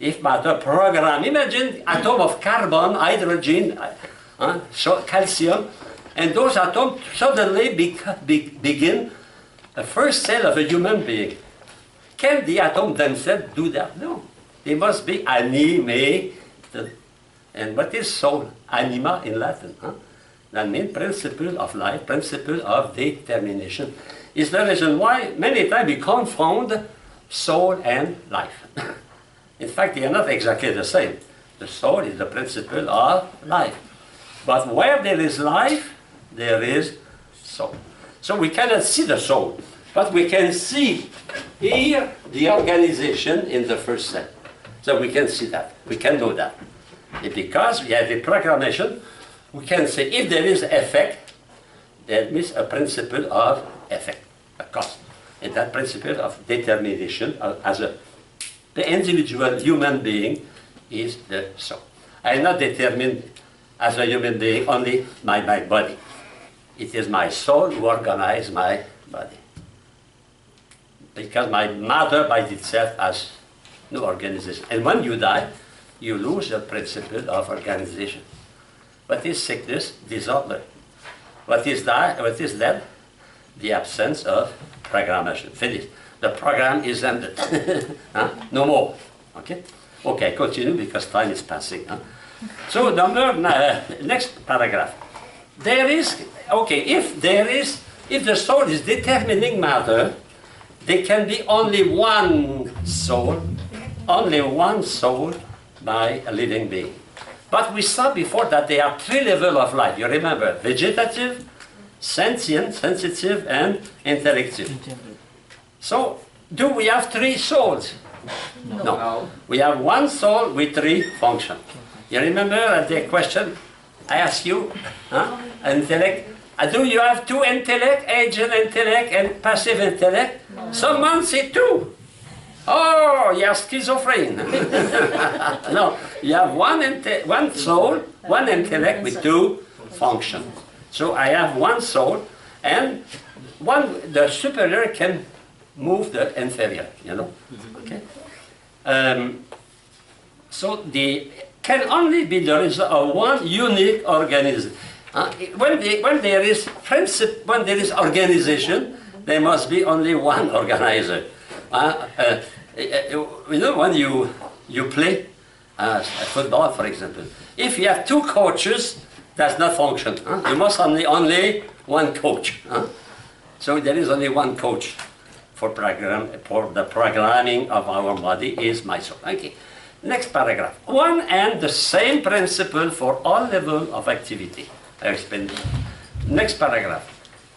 If matter program, imagine atom of carbon, hydrogen, calcium, and those atoms suddenly begin the first cell of a human being. Can the atom themselves do that? No. They must be animated. And what is soul? Anima in Latin. That means principle of life, principle of determination. Is the reason why many times we confound soul and life. In fact, they are not exactly the same. The soul is the principle of life. But where there is life, there is soul. So we cannot see the soul, but we can see here the organization in the first cell. So we can see that, we can know that. And because we have the programmation, we can say if there is effect, that means a principle of effect, a cause. And that principle of determination as the individual human being is the soul. I am not determined as a human being only by my body. It is my soul who organizes my body. Because my matter by itself has no organization. And when you die, you lose the principle of organization. What is sickness? Disorder. What is death? The absence of programmation. Finished. The program is ended. No more. Okay? Okay, continue because time is passing. So next paragraph. There is, okay, if the soul is determining matter, there can be only one soul by a living being. But we saw before that there are 3 levels of life. You remember, vegetative, sentient, sensitive, and intellective. So, do we have 3 souls? No. We have 1 soul with 3 functions. You remember the question I asked you? Intellect. Do you have 2 intellect, agent intellect and passive intellect? No. Someone said 2. Oh, you are schizophrenic. No, you have one soul, 1 intellect with 2 functions. So I have 1 soul, and the superior can move the inferior, you know. Okay. So can only be the result of 1 unique organism. When there is organization, there must be only 1 organizer. You know, when you play football, for example, if you have 2 coaches, that's not function. You must only 1 coach. So there is only 1 coach for the programming of our body is my soul. Okay. Next paragraph. 1 and the same principle for all levels of activity. I explained it. Next paragraph.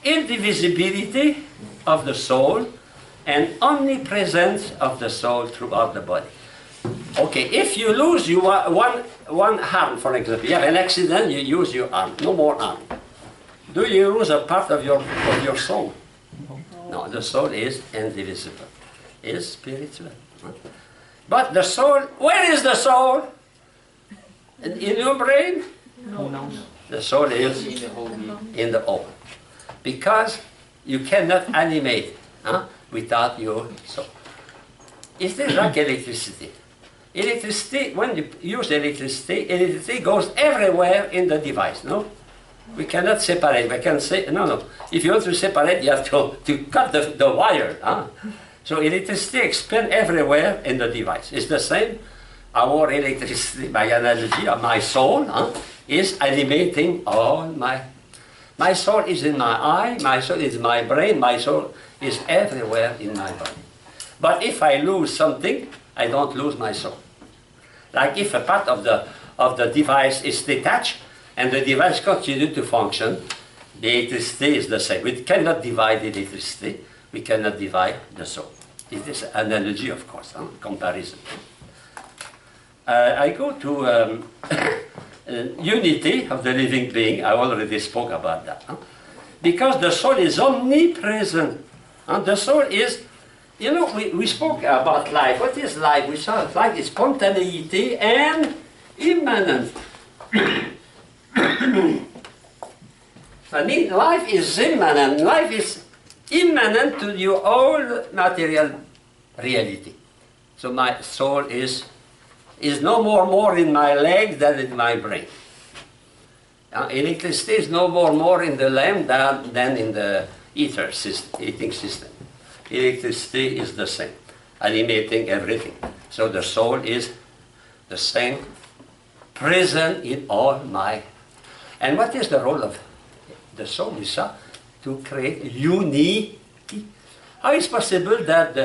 Indivisibility of the soul and omnipresence of the soul throughout the body. Okay, if you lose one arm, for example, you have an accident, you use your arm, no more arm. Do you lose a part of your soul? No, the soul is indivisible, is spiritual. But the soul, where is the soul? In your brain? No. The soul is in the whole. Because you cannot animate without your soul. It's like electricity. Electricity, when you use electricity goes everywhere in the device, no? We cannot separate. We can say, no. If you want to separate, you have to cut the wire. Huh? So electricity expands everywhere in the device. It's the same. Our electricity, by analogy of my soul, is animating all my soul is in my eye, my soul is in my brain, my soul is everywhere in my body. But if I lose something, I don't lose my soul. Like if a part of the device is detached and the device continues to function, the electricity is the same. We cannot divide the electricity. We cannot divide the soul. It is an analogy, of course, comparison. I go to unity of the living being. I already spoke about that. Because the soul is omnipresent. The soul is, you know, we spoke about life. What is life? We saw life is spontaneity and immanent. I mean, life is immanent. Life is immanent to your whole material reality. So my soul is no more in my leg than in my brain. Electricity is no more in the lamp than in the heating system. Electricity is the same, animating everything. So the soul is the same, present in all my. And what is the role of the soul? Is to create unity. How is it possible that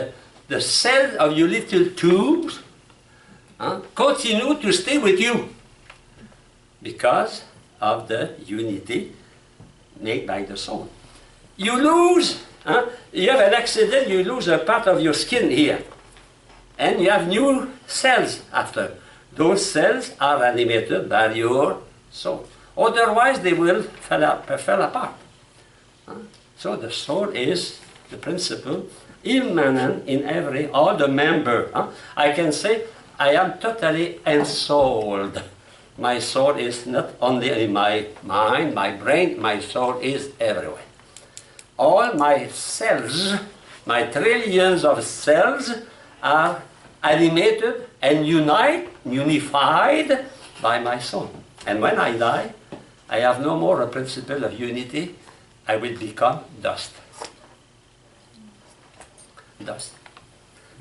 the cells of your little tubes continue to stay with you? Because of the unity made by the soul. You lose, you have an accident, you lose a part of your skin here. And you have new cells after. Those cells are animated by your soul. Otherwise they will fall apart. So the soul is the principle immanent in all the member. I can say, I am totally ensouled. My soul is not only in my mind, my brain, my soul is everywhere. All my cells, my trillions of cells are animated and unified by my soul. And when I die, I have no more a principle of unity. I will become dust. Dust.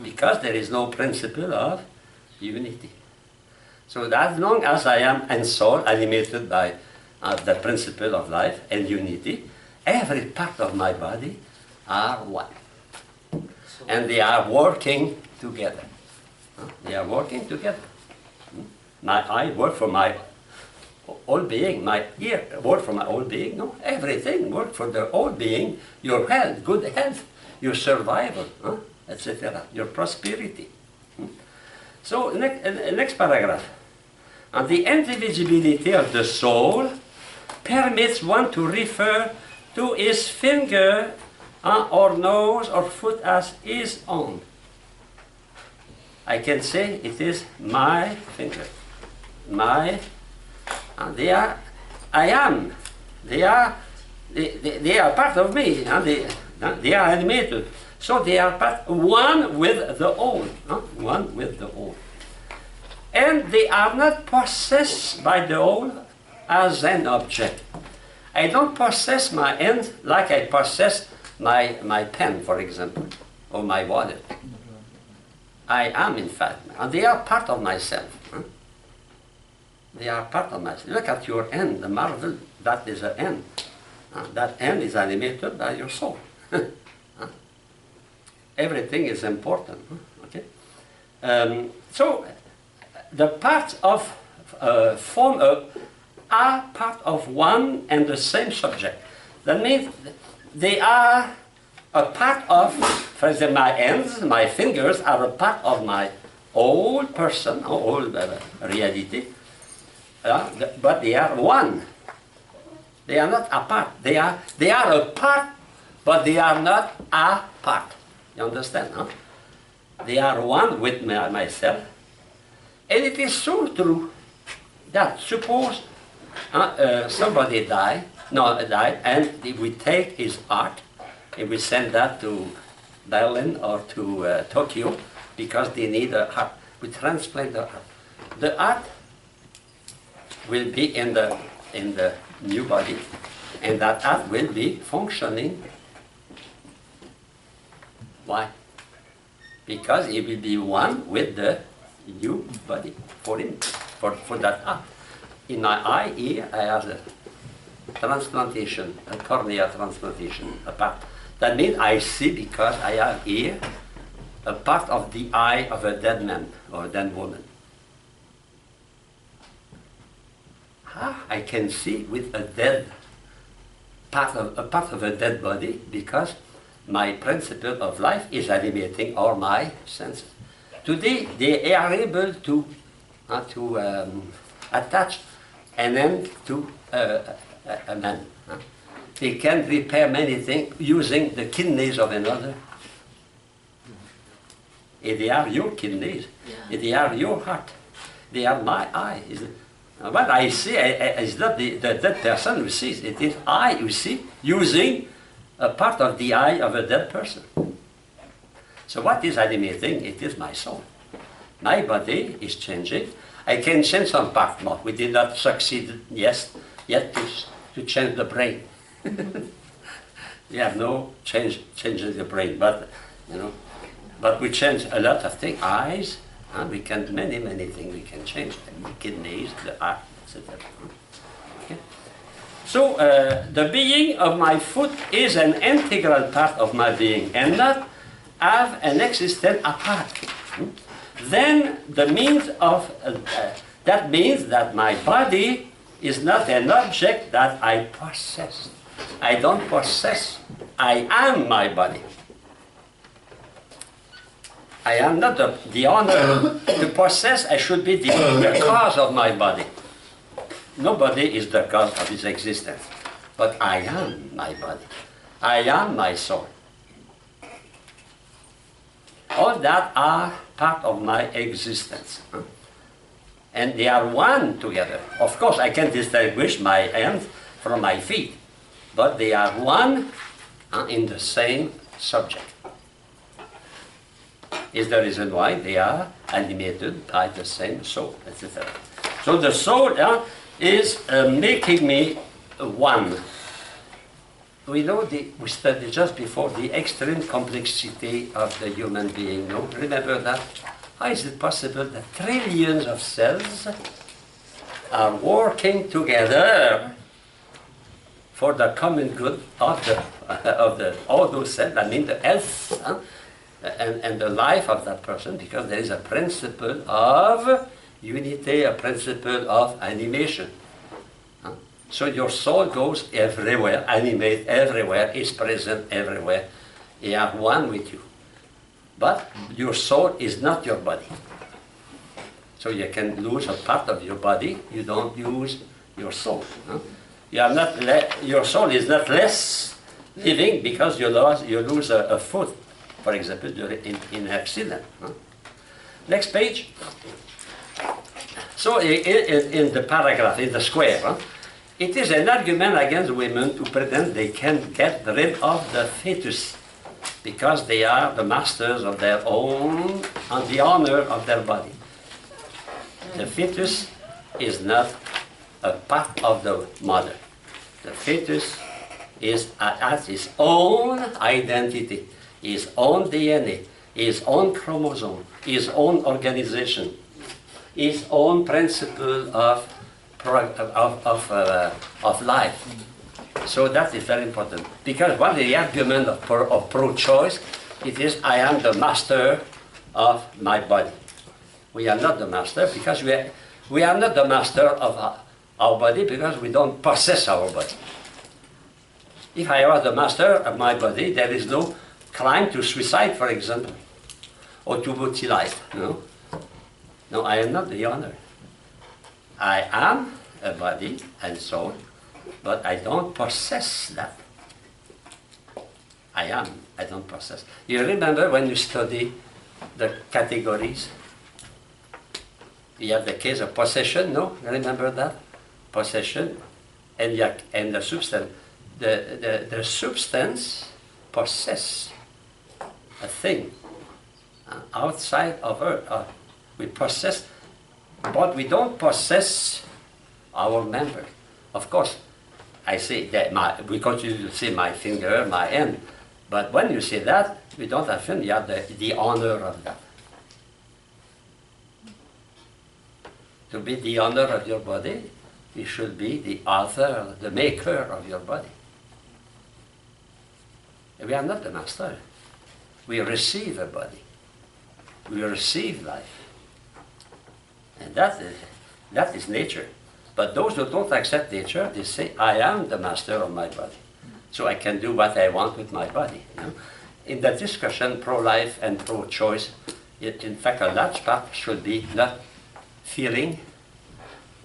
Because there is no principle of unity. So as long as I am ensouled, animated by the principle of life and unity, every part of my body are one. And they are working together. They are working together. My eye works for my whole being, my ear works for my whole being. No, everything works for the whole being, your health, good health, your survival, etc., your prosperity. So, next paragraph. And the indivisibility of the soul permits one to refer to his finger or nose or foot as his own. I can say it is my finger. They are part of me. They are animated. So they are one with the whole. One with the whole. And they are not possessed by the whole as an object. I don't possess my hand like I possess my pen, for example, or my wallet. I am, in fact, and they are part of myself. They are part of myself. Look at your hand, the marvel, that is a hand. That hand is animated by your soul. Everything is important. Okay? So, the parts of form are part of one and the same subject. That means they are a part of, for example, my hands, my fingers are a part of my whole person, whole reality, but they are one. They are not apart. They are a part, but they are not a part. You understand? They are one with myself. And it is so true that suppose somebody died, and we take his heart and we send that to Berlin or to Tokyo because they need a heart. We transplant the heart. The heart will be in the new body, and that will be functioning. Why? Because it will be one with the new body for him, for that art. In my eye here, I have the transplantation, a cornea transplantation, a part. That means I see because I have here a part of the eye of a dead man or a dead woman. I can see with a dead part of a dead body because my principle of life is animating all my senses. Today they are able to attach an end to a man. They can repair many things using the kidneys of another. They are your kidneys. They are your heart. They are my eye. What I see is not the dead person who sees. It is I who see using a part of the eye of a dead person. So what is animating? It is my soul. My body is changing. I can change some part more. We did not succeed yet to change the brain. We have no changing the brain, but but we change a lot of things. Eyes, we can many things we can change. The kidneys, the heart, etc. Okay. So the being of my foot is an integral part of my being, and not have an existence apart. Then the means of that means that my body is not an object that I possess. I don't possess. I am my body. I am not the owner to possess. I should be the cause of my body. Nobody is the cause of his existence, but I am my body. I am my soul. All that are part of my existence. And they are one together. Of course, I can distinguish my hands from my feet, but they are one in the same subject. Is the reason why they are animated by the same soul, etc. So the soul is making me one. We know we studied just before the extreme complexity of the human being. No? Remember that? How is it possible that trillions of cells are working together for the common good of all those cells? I mean the health and the life of that person, because there is a principle of unity, a principle of animation. So your soul goes everywhere, animates everywhere, is present everywhere. They are one with you. But your soul is not your body. So you can lose a part of your body, you don't use your soul. You are not your soul is not less living because you lose a foot, for example, in an accident. Next page. So in the paragraph, in the square, it is an argument against women to pretend they can get rid of the fetus because they are the masters of their own and the owner of their body. The fetus is not a part of the mother. The fetus has his own identity, his own DNA, his own chromosome, his own organization, his own principle of life. So that is very important. Because one of the arguments of pro-choice, it is I am the master of my body. We are not the master because we are not the master of our body because we don't possess our body. If I was the master of my body, there is no crime to suicide, for example, or to mutilate. No, I am not the owner. I am a body and soul, but I don't possess that. I don't possess. You remember when you study the categories? You have the case of possession, no? Remember that? Possession and the substance. The substance possess a thing outside of Earth. We possess, but we don't possess our member. Of course, I say that we continue to say my finger, my hand. But when you say that, we don't have fun, you have the honor of that. To be the honor of your body, you should be the author, the maker of your body. We are not the master. We receive a body. We receive life. And that is nature. But those who don't accept nature, they say, I am the master of my body. So I can do what I want with my body. You know? In the discussion, pro-life and pro-choice, in fact, a large part should be not feeling,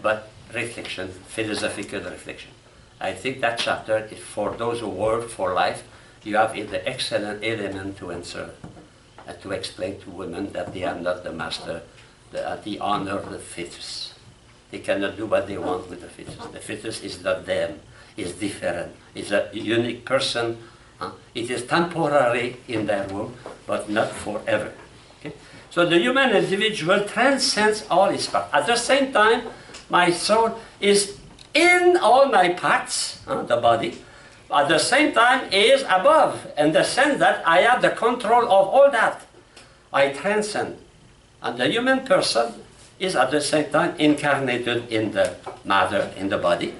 but reflection, philosophical reflection. I think that chapter is for those who work for life. You have the excellent element to answer and to explain to women that they are not the master, the honor of the fetus. They cannot do what they want with the fetus. The fetus is not them, it's different. It's a unique person. It is temporary in their womb, but not forever. Okay? So the human individual transcends all its parts. At the same time, my soul is in all my parts, the body. At the same time, is above, in the sense that I have the control of all that. I transcend. And the human person is at the same time incarnated in the matter, in the body.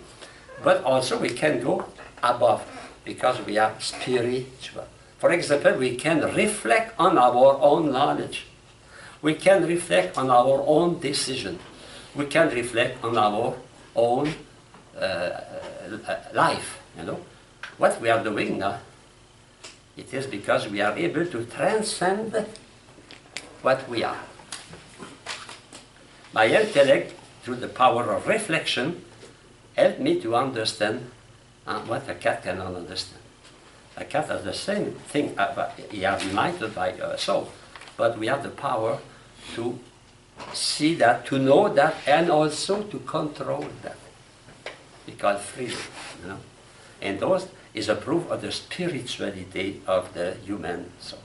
But also we can go above, because we are spiritual. For example, we can reflect on our own knowledge. We can reflect on our own decision. We can reflect on our own life, you know. What we are doing now, it is because we are able to transcend what we are. My intellect, through the power of reflection, helped me to understand what a cat cannot understand. A cat has the same thing, he is united by a soul, but we have the power to see that, to know that, and also to control that. We call freedom, you know. And those is a proof of the spirituality of the human soul.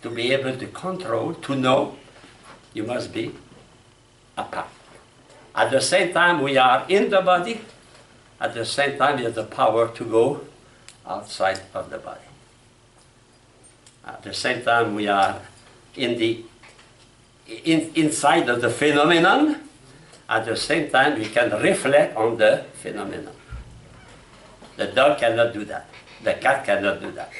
To be able to control, to know, you must be apart. At the same time, we are in the body. At the same time, we have the power to go outside of the body. At the same time, we are inside of the phenomenon. At the same time, we can reflect on the phenomenon. The dog cannot do that. The cat cannot do that.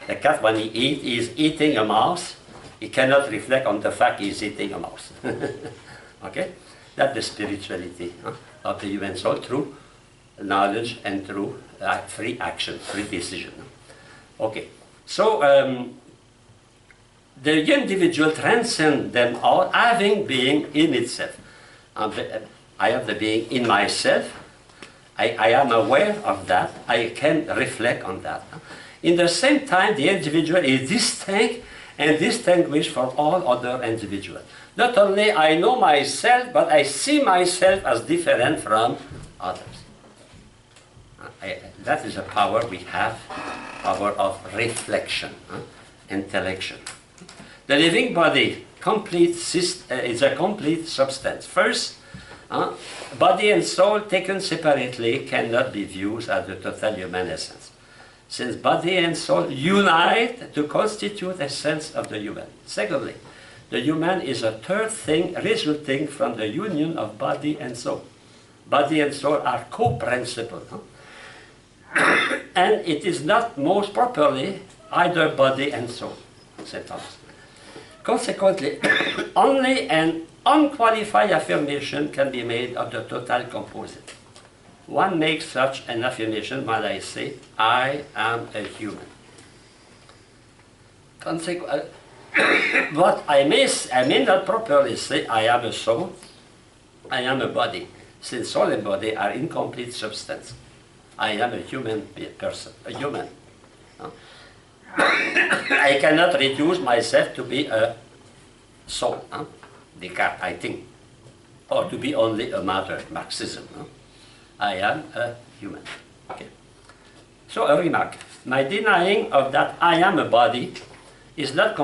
The cat, when he eats, he is eating a mouse. He cannot reflect on the fact he is eating a mouse. Okay? That's the spirituality of the human soul through knowledge and through free action, free decision. Okay. So, the individual transcends them all, having being in itself. I have the being in myself. I am aware of that. I can reflect on that. In the same time, the individual is distinct and distinguished from all other individuals. Not only I know myself, but I see myself as different from others. That is a power we have, power of reflection, intellection. The living body is a complete substance. First, body and soul taken separately cannot be viewed as the total human essence, since body and soul unite to constitute a sense of the human. Secondly, the human is a third thing resulting from the union of body and soul. Body and soul are co-principal. And it is not most properly either body and soul, St. Thomas. Consequently, only an unqualified affirmation can be made of the total composite. One makes such an affirmation when I say, I am a human. But I may not properly say, I am a soul, I am a body, since soul and body are incomplete substance. I am a human person, a human. I cannot reduce myself to be a soul, Descartes, I think, or to be only a matter, Marxism. I am a human. Okay. So a remark, my denying of that I am a body is not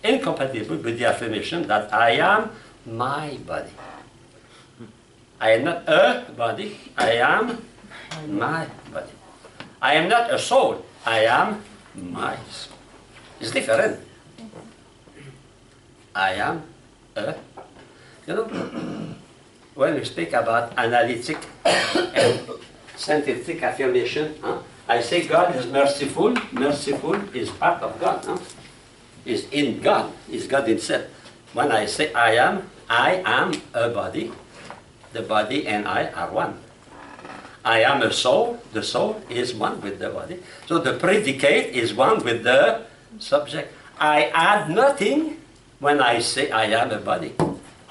incompatible with the affirmation that I am my body. I am not a body, I am My body. I am not a soul. I am my soul. It's different. I am a, you know, when we speak about analytic and scientific affirmation, I say God is merciful. Merciful is part of God. Is in God. Is God himself. When I say I am a body. The body and I are one. I am a soul. The soul is one with the body. So the predicate is one with the subject. I add nothing when I say I am a body,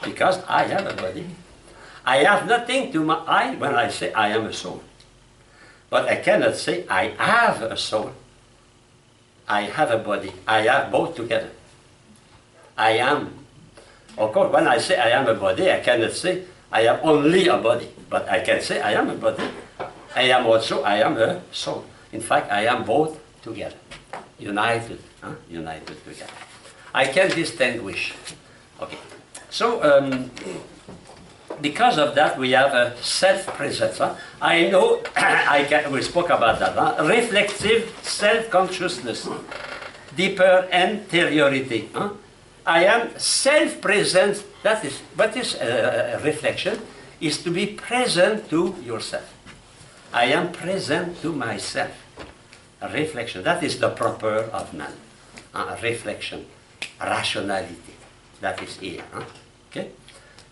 because I am a body. I have nothing to my I when I say I am a soul. But I cannot say I have a soul. I have a body. I have both together. I am. Of course, when I say I am a body, I cannot say I am only a body. But I can say I am a body. I am a soul. In fact, I am both together. United. United together. I can distinguish. Okay. So, because of that, we have a self-presence. I know, we spoke about that. Reflective self-consciousness, deeper interiority. I am self-present. That is, what is reflection? Is to be present to yourself. I am present to myself. A reflection. That is the proper of man. Reflection, rationality. That is here. Okay.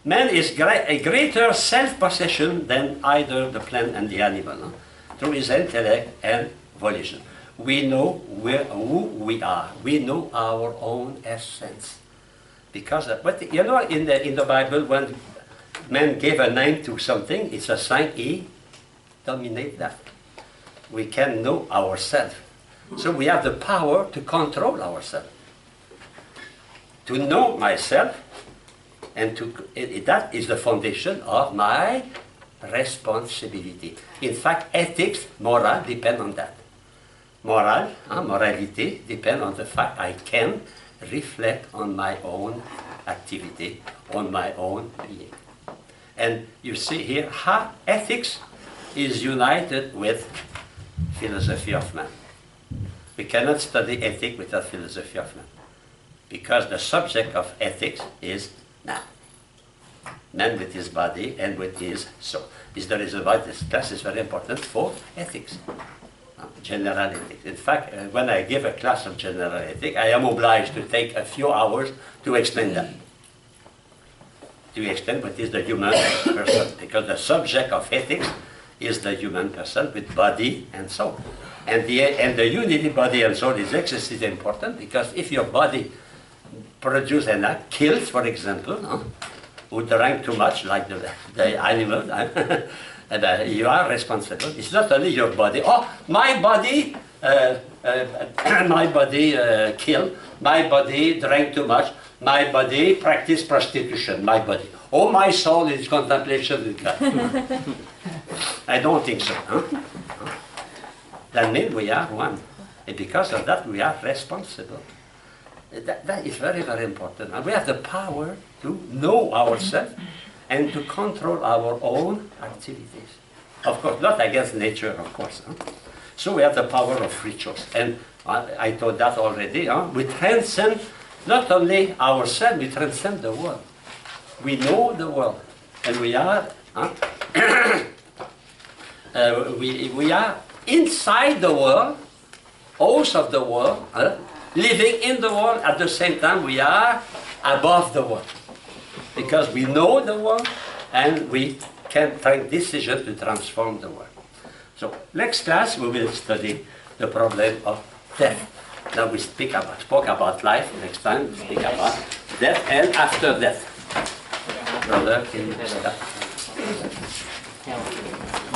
Man is a greater self-possession than either the plant and the animal, through his intellect and volition. We know who we are. We know our own essence. Because, but you know, in the Bible, when man gave a name to something, it's a sign he dominates that. We can know ourselves. So we have the power to control ourselves. To know myself, and that is the foundation of my responsibility. In fact, ethics, moral, depend on that. Morality depend on the fact I can reflect on my own activity, on my own being. And you see here how ethics is united with philosophy of man. We cannot study ethics without philosophy of man, because the subject of ethics is man. Man with his body and with his soul. This is the reason why this class is very important for ethics, general ethics. In fact, when I give a class of general ethics, I am obliged to take a few hours to explain that. To explain what is the human person, because the subject of ethics is the human person with body and soul. And the unity body and soul is excessively important, because if your body produces an act, kills, for example, who drank too much, like the animal, and you are responsible. It's not only your body. Oh, my body, killed. My body drank too much. My body practiced prostitution. My body. Oh, my soul is contemplation with God. I don't think so. That means we are one. And because of that, we are responsible. That is very, very important. And we have the power to know ourselves and to control our own activities. Of course, not against nature, of course. So we have the power of free choice. And I told that already. We transcend not only ourselves, we transcend the world. We know the world. And we are, we are inside the world, host of the world, living in the world. At the same time, we are above the world, because we know the world and we can take decisions to transform the world. So next class we will study the problem of death. Now we spoke about life. Next time we speak about death and after death. Brother, can you start?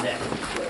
Death.